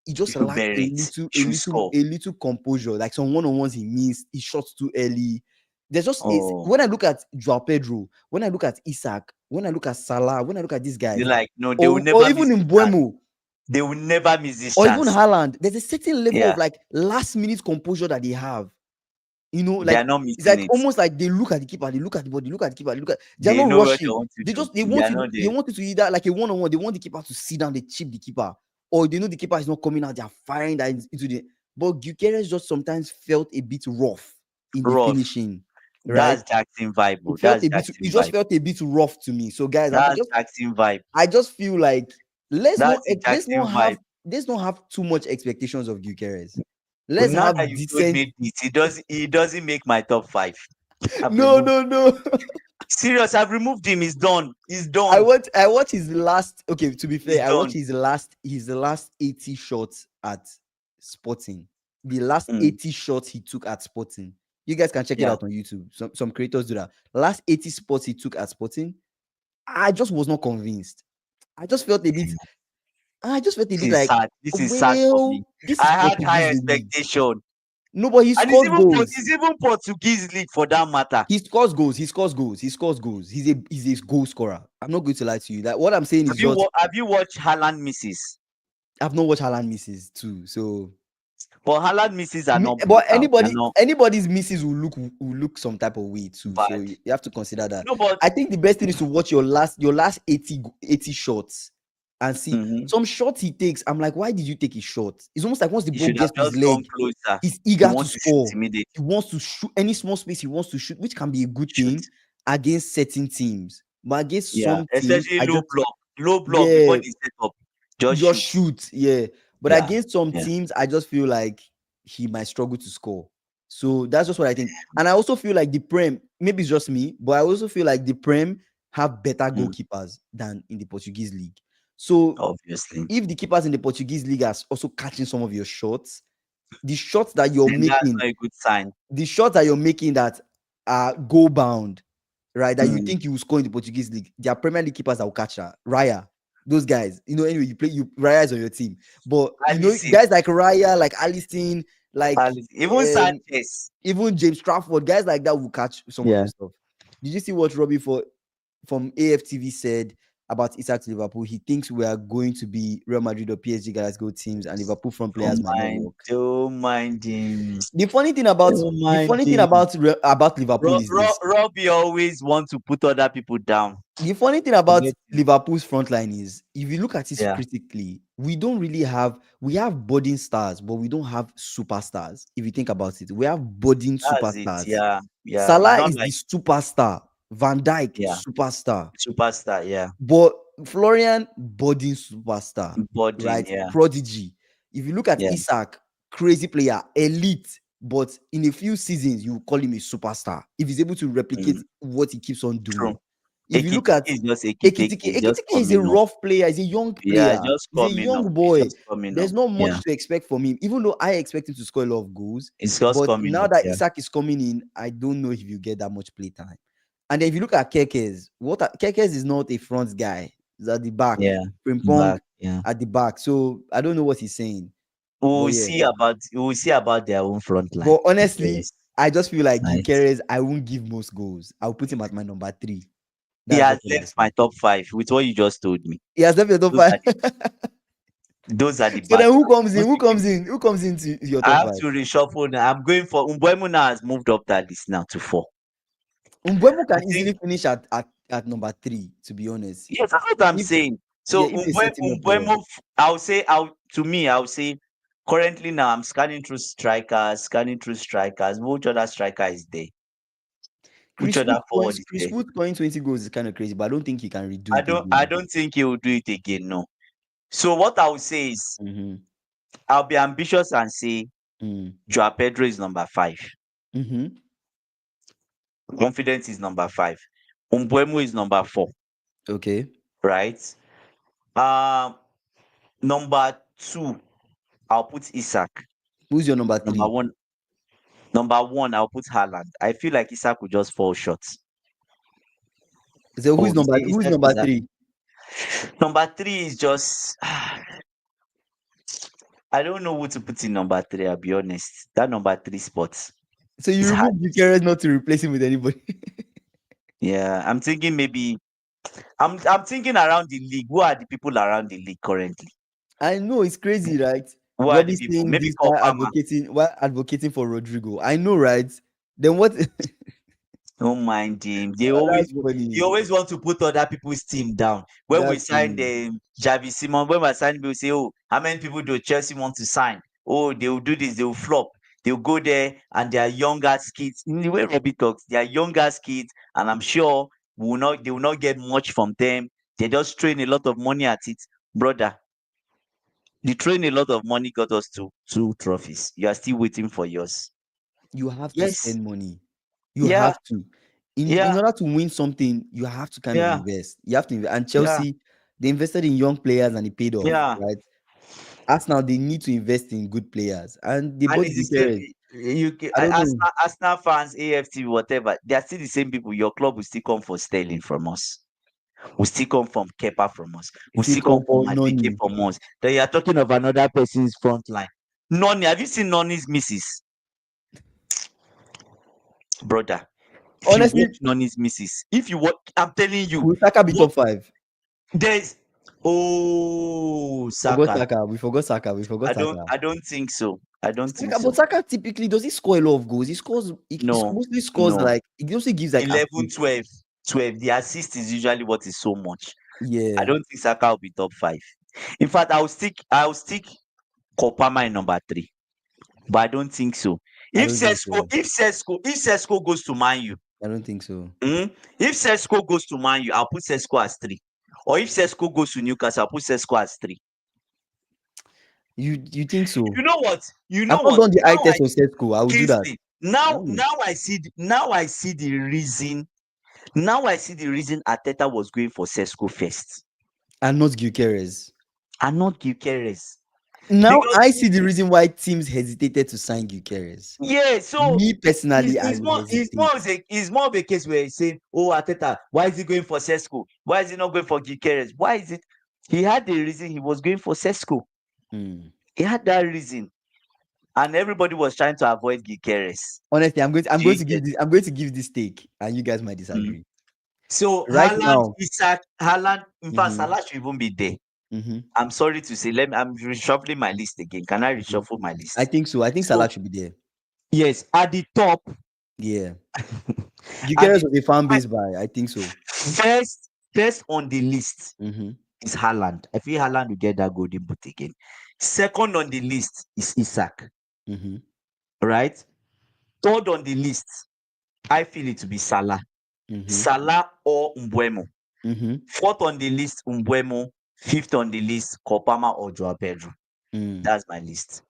he just You could lacked bear it. Should score. a little composure. Like some one-on-ones he missed, he shot too early. There's just Oh, when I look at Joao Pedro, when I look at Isak, when I look at Salah, when I look at these you guys, like, no, they will or never miss even in the chance. Buemo, They will never miss this Or even chance. Haaland, there's a certain level Yeah, of like last minute composure that they have. they are Like not it's missing like it. almost like they look at the keeper, they look at the ball, they look at the keeper, they look at. They're They not know what they rushing. want to They do. just they They want are you. not They there. want you to either like a 1-on-1. They want the keeper to sit down. They chip the keeper, or they know the keeper is not coming out. They are firing that into the. But Gyökeres just sometimes felt a bit rough in the Rough. finishing, right? That's Jackson vibe. It Oh. felt That's a bit. It Jackson just vibe. felt a bit rough to me. So guys, That's Jackson vibe. I just feel like let's not That's the let's not Jackson vibe. have let's not have too much expectations of Gyökeres. But Let's now have that you've told decent. me this, he doesn't make my top five. I've No, removed. no, no. Serious, I've removed him. He's done. He's I done. watch I watch his last. Okay, to be He's fair, I watch done. his last 80 shots at Sporting. The last Mm, 80 shots he took at Sporting. You guys can check it yeah. out on YouTube. Some creators do that. Last 80 spots he took at Sporting, I just was not convinced. I just felt a bit. I just felt a This bit is like, sad. This is sad for me. well, this is I had high Portuguese league. expectation. No, but he And it's scores even goals. it's even Portuguese league for that matter. He scores goals. He scores goals. He scores goals. He's a goal scorer. I'm not going to lie to you. That what I'm saying is just Have you watched Haaland misses? I've not watched Haaland misses too. So, But Haaland misses are not but brutal. They're not anybody's misses will look some type of way too. So bad. you have to consider that. No, but I think the best thing is to watch your last 80 shots and see mhm, some shots he takes. I'm like, why did you take his shot? It's almost like once the he ball should have gets to his just gone leg, closer. he's He eager to wants to shoot score. immediately. He wants to shoot any small space. He wants to shoot, which can be a good Shoot. thing against certain teams. But against Yeah. some teams, Especially I just low block before yeah, they set up. Just just shoot. shoot. Yeah. But Yeah. against some Yeah. teams, I just feel like he might struggle to score. So that's just what I think. And I also feel like the Prem, maybe it's just me, but I also feel like the Prem have better Mm, goalkeepers than in the Portuguese league. So obviously. if the keepers in the Portuguese league are also catching some of your shots, the shots that you're Then that's making, not a good sign. that are goal bound, right? That you Mm. think you will score in the Portuguese league, there are Premier League keepers that will catch that. Raya, those guys, anyway, Raya is on your team, but Alisson, guys like Raya, like Alisson, like Even um, Sanchez. even James Trafford, guys like that will catch some of Yeah. your stuff. Did you see what Robbie from AFTV said about Isak to Liverpool? He thinks we are going to be Real Madrid or PSG guys go teams, and Liverpool front players might not work. Don't mind him. The funny thing about Don't the mind funny thing him. about Liverpool is this. Robbie always wants to put other people down. The funny thing about Forget him. Liverpool's front line is, if you look at it Yeah. critically, we have budding stars, but we don't have superstars. If you think about it, we have budding That's it. superstars. Yeah. Yeah. It's Salah not is the like, superstar. Van Dijk, yeah, superstar. superstar. Yeah. But Florian, budding superstar, Boarding. right? Yeah. Prodigy. If you look at Yeah. Isak, crazy player, elite, but in a few seasons, you call him a superstar if he's able to replicate Mm, what he keeps on doing. true. If you look Ekitike at is just Ekitike. Ekitike, It's just Ekitike is a coming up. rough player. He's a young Yeah. player. It's just He's a coming up. young It's boy. just coming There's up. not Yeah. much to expect from him, even though I expect him to score a lot of goals. It's just But coming now up. that Yeah. Isak is coming in, I don't know if you get that much play time. And then if you look at Kekes, Kekes is not a front guy. He's at the back. Yeah. Frimpong Back. Yeah. at the back. So I don't know what he's saying. We'll But yeah. see about their own front line. But honestly, Yes. I just feel like Right. Gyökeres, I won't give most goals. I'll put him at my number 3. He That's has just what I left say. my top 5 with what you just told me. He has left your top Those are 5. Those are the So bad then who ones. comes in? Who comes in? Who comes into your I top have 5? to reshuffle now. I'm going for Mbeumo now has moved up that list now to 4. Mbeumo I can think easily finish at number 3, to be honest. yes, that's what I'm If saying. Yeah, So if they set him up well. I'll say currently now I'm scanning through strikers. Which other striker is there? Which other forward is Chris there? Wood scoring 20 goals is kind of crazy, but I don't think he can redo I it don't I again. don't think he will do it again. No. So what I will say is Mm-hmm. I'll be ambitious and say Mm. Joao Pedro is number 5. Mm-hmm. Confidence is number 5. Mbeumo is number 4. Okay. Right? Um, Number 2, I'll put Isak. Who's your number Number 3? 1, I'll put Haaland. I feel like Isak will just fall short. So Oh, you say who's Isak number is that? 3? Number 3 is just I don't know who to put in number 3. I'll be honest. That number 3 spot So you is hard. remove Gyökeres not to replace him with anybody. Yeah, I'm thinking maybe I'm thinking around the league. Who are the people around the league currently? I know it's crazy, right? Who are You'll the be people? saying Maybe this while advocating for Rodrigo. I know, right? Then what? don't mind him. That's They funny. always want to put other people's team down. When we That's signed funny. the Javi Simon, when we signed, we say, "Oh, how many people do Chelsea want to sign? Oh, they will do this. They will flop. They'll go there and they are younger kids." In the way Robbie talks, they are younger kids, and I'm sure they will not get much from them. They just train a lot of money at it, brother. They train a lot of money, got us two trophies. You are still waiting for yours. You have to Yes. spend money. You Yeah. have to. In Yeah. order to win something, you have to kind of Yeah. invest. You have to invest. And Yeah. Chelsea, they invested in young players and it paid off, Yeah. right? Arsenal, they need to invest in good players. And they And bought it's the same. Gyökeres. You I don't know. Arsenal fans, AFT, whatever. They are still the same people. Your club will still come for Sterling from us. Will still come from Kepa from us. Will It's still still come come from for Madueke Noni. from us. Then you are talking of another person's front line. Noni, have you seen Noni's misses, brother? If you Honestly, watch Noni's misses, if you watch, I'm telling you, will Saka be what top five? there's. Oh, Forgot Saka. Saka. We forgot Saka. We forgot Saka. I don't think so. I don't think Saka, but so. Saka typically does he score a lot of goals? He No, mostly scores no. like he also gives like 11, assists. 12, 12. The assist is usually what is so much. I Yeah, don't think Saka will be top five. In fact, I'll stick Kopama in number three, but I don't think so. I If don't think Sesko, so. if Sesko goes to Man U, I don't think so. if Sesko goes to Man U, I'll put Sesko as three. Or if Sesko goes to Newcastle, I'll put Sesko as three. You think so? You know what? You I've know not what? done the eye Now test on Sethko. I will do that. Kingsley, I now don't know. now I see now I see the reason. Now I see the reason Ateta was going for Sesko first And not Gyökeres. and not Gyökeres. Now Because I see the reason why teams hesitated to sign Gyökeres. yeah, so Me it's, personally, I it's would more it's hesitate. more of a case where he's saying, "Oh, Ateta, why is he going for Sesko? Why is he not going for Gyökeres? Why is it?" He had the reason he was going for Sesko. Hmm. He had that reason, and everybody was trying to avoid Gyökeres. Honestly, I'm Do going you to get? give this take, and you guys might Mm. disagree. So Right Haaland, now, Isak, Haaland. In fact, mm-hmm, Salah should even be there. mm-hmm, I'm sorry to say. I'm reshuffling my list again. Can I mm-hmm. reshuffle my I list? think so. I think So Salah should be there. yes, at the top, Yeah. at Gyökeres the was a fan fir- base by. I think so. first on the list Mm-hmm, is Haaland. I feel Haaland will get that golden boot again. Second on the list is Isak, mm-hmm, right? Third on the list, I feel it to be Salah. mm-hmm, Salah or Mbuemo. mm-hmm. Fourth on the list, Mbuemo. Fifth on the list, Kopama or Joao Pedro. Mm. That's my list.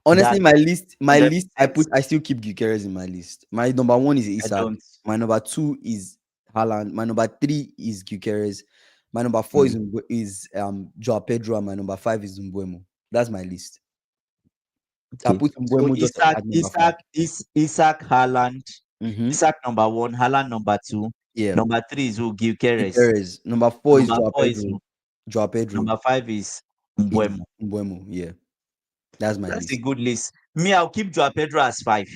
Honestly, That's my list, 100%. I still keep Gyökeres in my list. My number one is I Isak. don't. My number two is Haaland. My number three is Gyökeres. My number four Mm. is Joao Pedro, and my number five is Mbuemo. That's my list. I Okay. put So Mbuemo just at number five. Isaac, Haaland. Mm-hmm. Isaac number one, Haaland number two. Yeah, Number three is who? Gyökeres. Gyökeres. Number four is Number Joao four is Pedro. Joao Pedro number five is is Mbuemo. Mbuemo. Yeah, that's my That's a list. good list. Me, I'll keep Joao Pedro as five.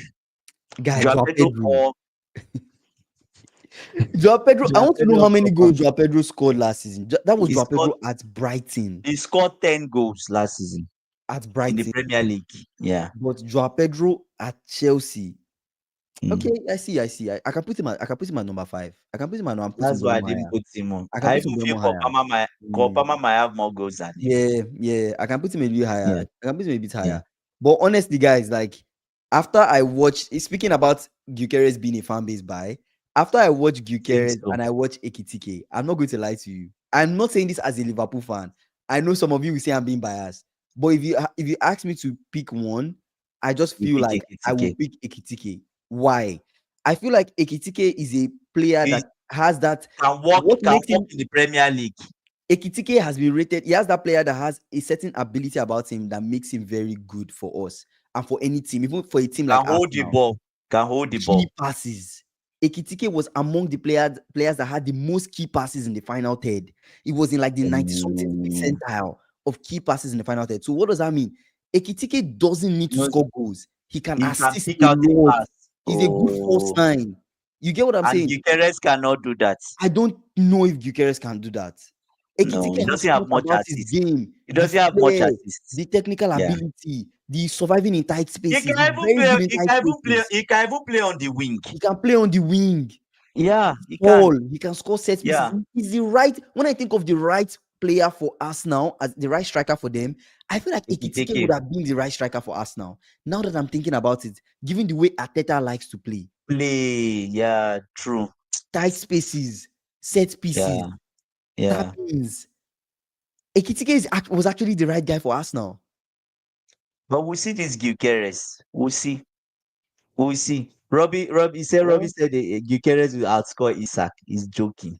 Guy, Joao Joao Pedro Pedro. or Joao Pedro. I Joao want to know Pedro how or many goals Kopama. Joao Pedro scored last season. That was He Joao scored Pedro at Brighton. he scored 10 goals last season At in the Brighton. Premier League. Yeah. But Joao Pedro at Chelsea. Okay, Mm. I can put him at number five. I can put him at I'm putting That's why I Buemo didn't higher. put him on. I can I put even feel Buemo higher. Mm, Kopama might have more goals than him. yeah. I can put him a bit higher. Yeah. I can put him a bit Yeah. higher. But honestly, guys, like after I watched speaking about Gyökeres being a fan base buy, after I watched Think Gyökeres so. and I watched Ekitike, I'm not going to lie to you. I'm not saying this as a Liverpool fan. I know some of you will say I'm being biased. But if you ask me to pick one, I just You feel pick like I will Ekitike. pick Ekitike. Why? I feel like Ekitike is a player He that has that. can What makes walk him in the Premier League. Ekitike has been rated. He has that player that has a certain ability about him that makes him very good for us and for any team, even for a team like Can hold the Arsenal. ball. Can hold the ball. Key passes. Ekitike was among the players that had the most key passes in the final third. It was in like the 90 something Mm. percentile of key passes in the final third. So what does that mean? Ekitike doesn't need to No, score goals. He can he can assist pick a out a lot. pass. He's a good false Oh, nine. You get what I'm and saying? Gyökeres cannot do that. I don't know if Gyökeres can do that. No, he Ekitike has doesn't so have much much about his assists. game, He the doesn't have much flair, assists. the technical Yeah. ability, the surviving in tight He spaces. can He's even very play. good in He tight can even play. spaces. He can even play on the wing. He can play on the wing. Yeah, he can. Tall. He can score set pieces. Yeah. He's the right. When I think of the right player for Arsenal as the right striker for them, I feel like Ekitike Ekitike would have been the right striker for Arsenal. Now that I'm thinking about it, given the way Ateta likes to play, play. Yeah, true. tight spaces, set pieces, Yeah, yeah. tappings. Ekitike was actually the right guy for Arsenal. But we'll see this Gyökeres. We'll see. We'll see. Robbie Well, said Gyökeres will outscore Isak. He's joking.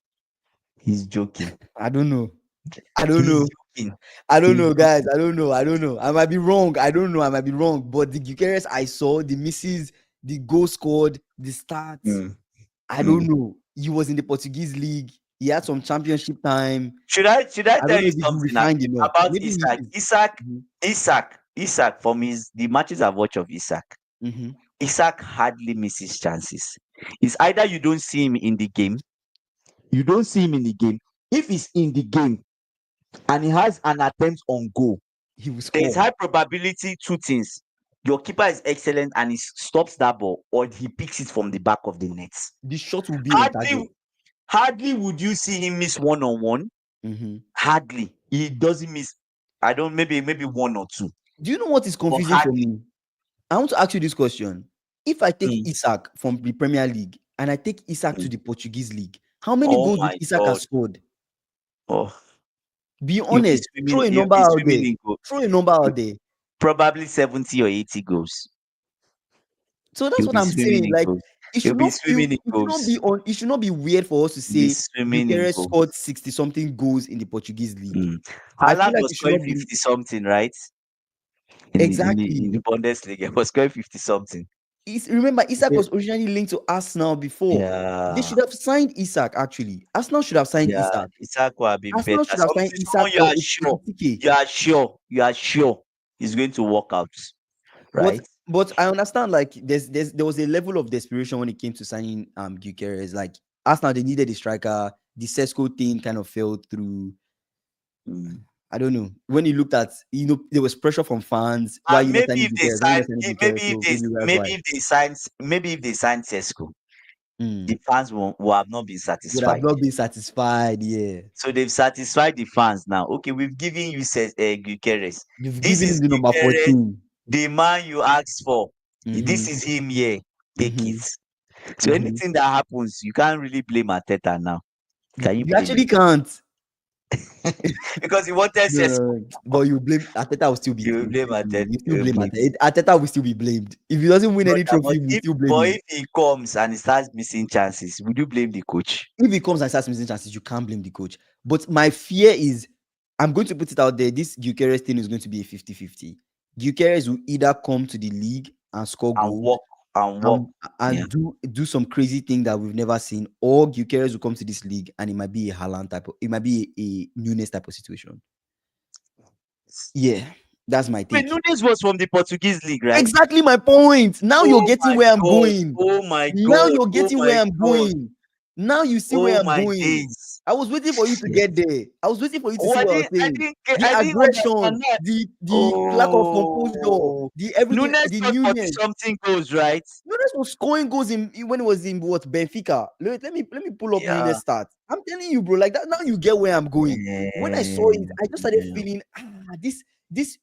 He's joking. I don't know. I don't He's know. joking. I don't He's know, guys. joking. I don't know. I don't know. I might be wrong. I don't know. I might be wrong. But the Gyökeres I saw, the misses, the goal scored, the stats, Mm, I don't mm. know. He was in the Portuguese league. He had some championship time. Should I I tell don't know you if he's something refined enough. about Maybe he Isak? is. Mhm. Isak. For me, the matches I've watched of Isak. Mhm. Isak hardly misses chances. It's either you don't see him in the game. You don't see him in the game. If he's in the game and he has an attempt on goal, He will there is score. high probability two things. Your keeper is excellent and he stops that ball, or he picks it from the back of the net. The shot will be on target. Hardly would you see him miss one on one. Mhm. Hardly. He doesn't miss. I don't maybe one or two. Do you know what is But confusing for hardly. me? I want to ask you this question. If I take Mm, Isak from the Premier League and I take Isak to mm. the Portuguese league, how many Oh goals would my Isak have god. scored? Oh, Be honest. you'll be swimming in goals. Throw a number out there. Probably 70 or 80 goals. So that's You'll what be I'm swimming saying. in Like goals. it You'll should be not feel swimming in it should not goals. be on it should not be weird for us to You'll be say swimming in Gyökeres goals. scored 60 something goals in the Portuguese league. Mm. I feel Haaland like was it should scoring not be 50 something, right? In the exactly. Bundesliga, he was scoring 50 something. Remember, Isak Okay. was originally linked to Arsenal before. They Yeah, should have signed Isak actually. Arsenal should have signed yeah. Isak. Isak would have been better. Arsenal should have signed Isak Someone you or are sure, Ekitike. you are sure is going to work out, But right? but I understand like there was a level of desperation when it came to signing Gyökeres. Like Arsenal, they needed a striker. The Sesko thing kind of fell through. Mm. I don't know. When you looked at, there was pressure from fans. Why are And you not maybe signing if they Gyökeres? Why are you sign, not signing Gyökeres? So maybe that's why. maybe if they sign Tesco, Mm. the fans will have not been Would have satisfied. not been satisfied. Yeah. So they've satisfied the fans now. Okay, we've given you Gyökeres. You've This given him is the number Gyökeres, 14. the man you asked for. Mm-hmm. This is him here. Take it. Mm-hmm. So Mm-hmm. anything that happens, you can't really blame Arteta now. Can you You blame him? actually can't. Because he wanted No, Sesko. no, no. But you blame Ateta will still be You will blame Arteta. you still You will blame blame. Ateta. Ateta will still be blamed. If he doesn't win any Brother, trophy, we still blame but him. if he comes and he starts missing chances, would you blame the coach? If he comes and starts missing chances, you can't blame the coach. But my fear is, I'm going to put it out there, this Gyökeres thing is going to be a 50-50. Gyökeres will either come to the league and score And goals walk and walk. and, Yeah. and do some crazy thing that we've never seen, or Gyökeres will come to this league and it might be a Haaland type of, it might be a Nunes type of situation. Yeah, that's my Wait, take. Nunes was from the Portuguese league, right? Exactly my point. Now you're Oh getting my where I'm god. going. Oh my Now god. you're Oh getting my where I'm god. going. Now you see where Oh I'm my going. days. I was waiting for you to Shit. get there. I was waiting for you to Oh, see I what I was didn't I saying. didn't get, The I didn't aggression, understand that. the lack of composure, Oh, the everything, Nunes the got 40 newness. something goals, right? Nunes was scoring goals when it was in what Benfica. Let me pull up Yeah. Nunes stats. I'm telling you, bro. Like that. Now you get where I'm going. When I saw it, Yeah. I just started feeling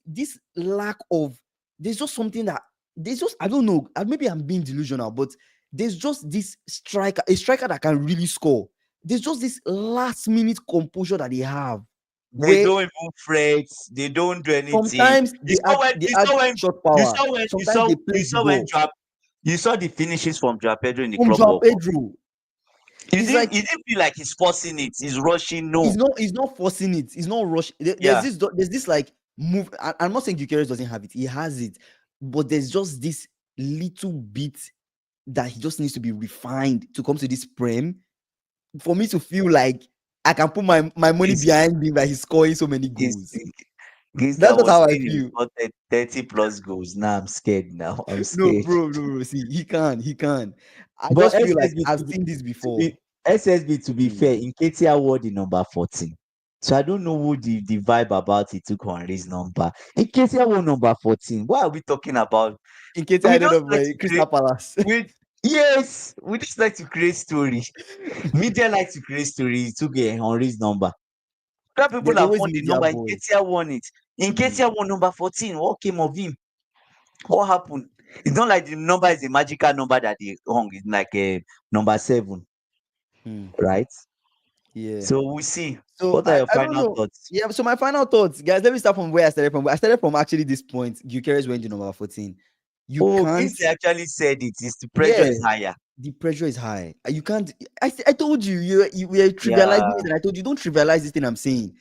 this lack of. There's just something that there's just I don't know. Maybe I'm being delusional, but there's just this a striker that can really score. There's just this last minute composure that they have, They where don't even fret. They don't do anything. sometimes You they saw add when they you add saw when shot you power. saw when Sometimes they you place the saw when ball drop you saw the finishes from Joao Pedro in the from Club Joao World Cup. Pedro. It's like You didn't feel like he's forcing it. He's rushing. he's No. not forcing it. He's not rushing. Yeah. There's this like move. I'm not saying Gyökeres doesn't have it. He has it, but there's just this little bit that he just needs to be refined to come to this prem for me to feel like I can put my money This behind him that he's scoring so many this goals. this guy That's not was how I saying he feel. will score 30 plus goals. Now I'm scared now. I'm No, scared. bro. See, he can. I But just feel like SSB I've to be seen this to before. be SSB to be fair, Hmm. Nketiah wore the number 14. So I don't know who the vibe about it took on his number. In case you want number 14, what are we talking about? In case I We don't just know, like boy, to Crystal create Palace. we yes, we just like to create story. Media like to create story. He took Henry's number. Other people There's have always won the media number. buzz. Nketiah won it. Mhm. Nketiah won number 14. What came of him? What happened? It's not like the number is a magical number that they hung. It's like a number 7, Hmm. right? Yeah. So we see. So What are your I don't final know. thoughts? Yeah, so my final thoughts, guys. Let me start from where I started from. I started from actually this point. Gyökeres went to number 14. You Oh, can't. Kingsley actually said it. Is the pressure Yeah, is higher. the pressure is high. You can't. I told you you were trivializing Yeah, it, and I told you don't trivialize this thing I'm saying.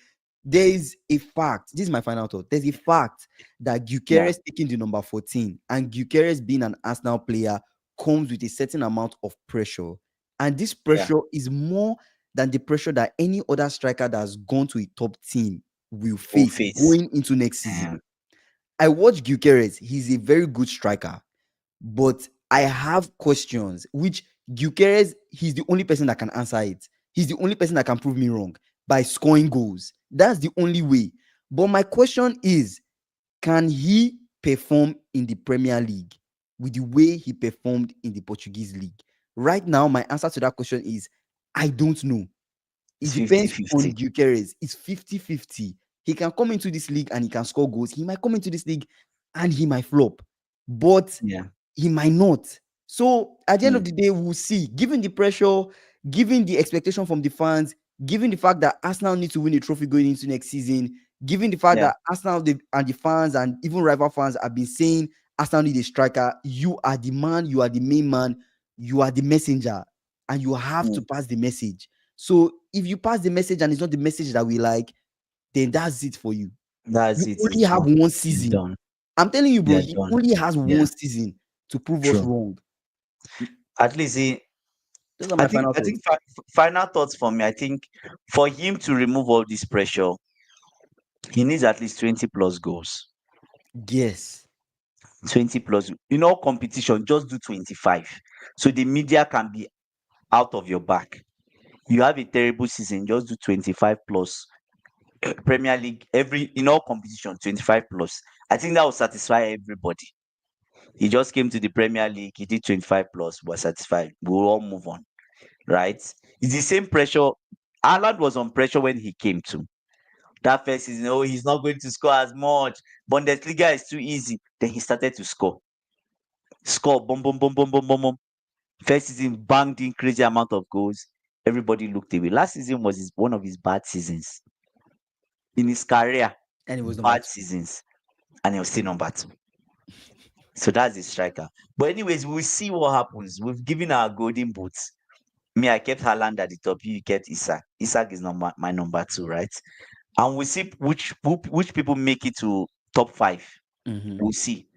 There is a fact. This is my final thought. There's a fact that yeah, Gyökeres taking the number 14 and Gyökeres being an Arsenal player comes with a certain amount of pressure, and this yeah. pressure is more than the pressure that any other striker that has gone to a top team will Full face face. going into next season. Um, I watch Gyökeres. He's a very good striker. But I have questions, which Gyökeres, he's the only person that can answer it. He's the only person that can prove me wrong by scoring goals. That's the only way. But my question is, can he perform in the Premier League with the way he performed in the Portuguese league? Right now, my answer to that question is I don't know. It it's depends on 50-50. Gyökeres. It's 50-50. He can come into this league and he can score goals. He might come into this league and he might flop. But Yeah. he might not. So at the end of Mm, the day, we'll see. Given the pressure, given the expectation from the fans, given the fact that Arsenal need to win a trophy going into next season, given the fact yeah. that Arsenal and the fans and even rival fans have been saying Arsenal need a striker, you are the man, you are the main man, you are the messenger, and you have to Mm, pass the message. So if you pass the message and it's not the message that we like, then that's it for you. that's You it. only It's have one. one It's season. done. I'm telling you, bro, They're he done. only has one Yeah. season to prove us True. wrong. At least Those are I my think final I think thoughts. final thoughts for me. I think for him to remove all this pressure, he needs at least 20 plus goals. Yes. 20 plus. In all competition, just do 25. So the media can be out of your back. You have a terrible season, just do 25 plus. Premier League, every in all competition, 25 plus. I think that will satisfy everybody. He just came to the Premier League, he did 25 plus, was satisfied. We'll all move on, right? It's the same pressure. Haaland was on pressure when he came to. That first season, oh, he's not going to score as much. Bundesliga is too easy. Then he started to score. Score, boom, boom, boom, boom, boom, boom, boom. First season, banged in crazy amount of goals. Everybody looked away. Last season was one of his bad seasons. In his career, And it was number bad two. seasons. And he was still number 2. So that's the striker. But anyways, we'll see what happens. We've given our golden boots. Me, I kept Haaland at the top. You kept Isak. Isak is my number 2, right? And we'll see which people make it to top 5. Mm-hmm. We'll see.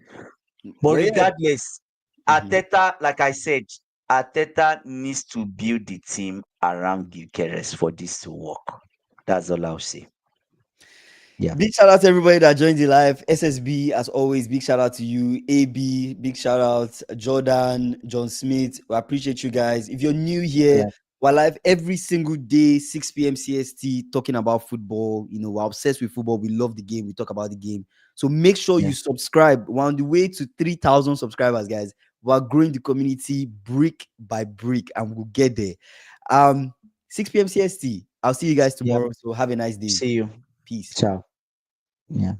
But But yeah. regardless, Mm-hmm. Arteta, like I said, Arteta needs to build the team around Gyökeres for this to work. That's all I'll say. Yeah. Big shout out to everybody that joined the live. SSB, as always, big shout out to you. AB, big shout out. Jordan, John Smith. We appreciate you guys. If you're new here, Yeah. we're live every single day, 6 p.m. CST, talking about football. You know, we're obsessed with football. We love the game. We talk about the game. So make sure Yeah. you subscribe. We're on the way to 3,000 subscribers, guys. We're growing the community brick by brick, and we'll get there. 6 p.m. CST. I'll see you guys Yep. tomorrow. So have a nice day. See you. Peace. Ciao. Yeah.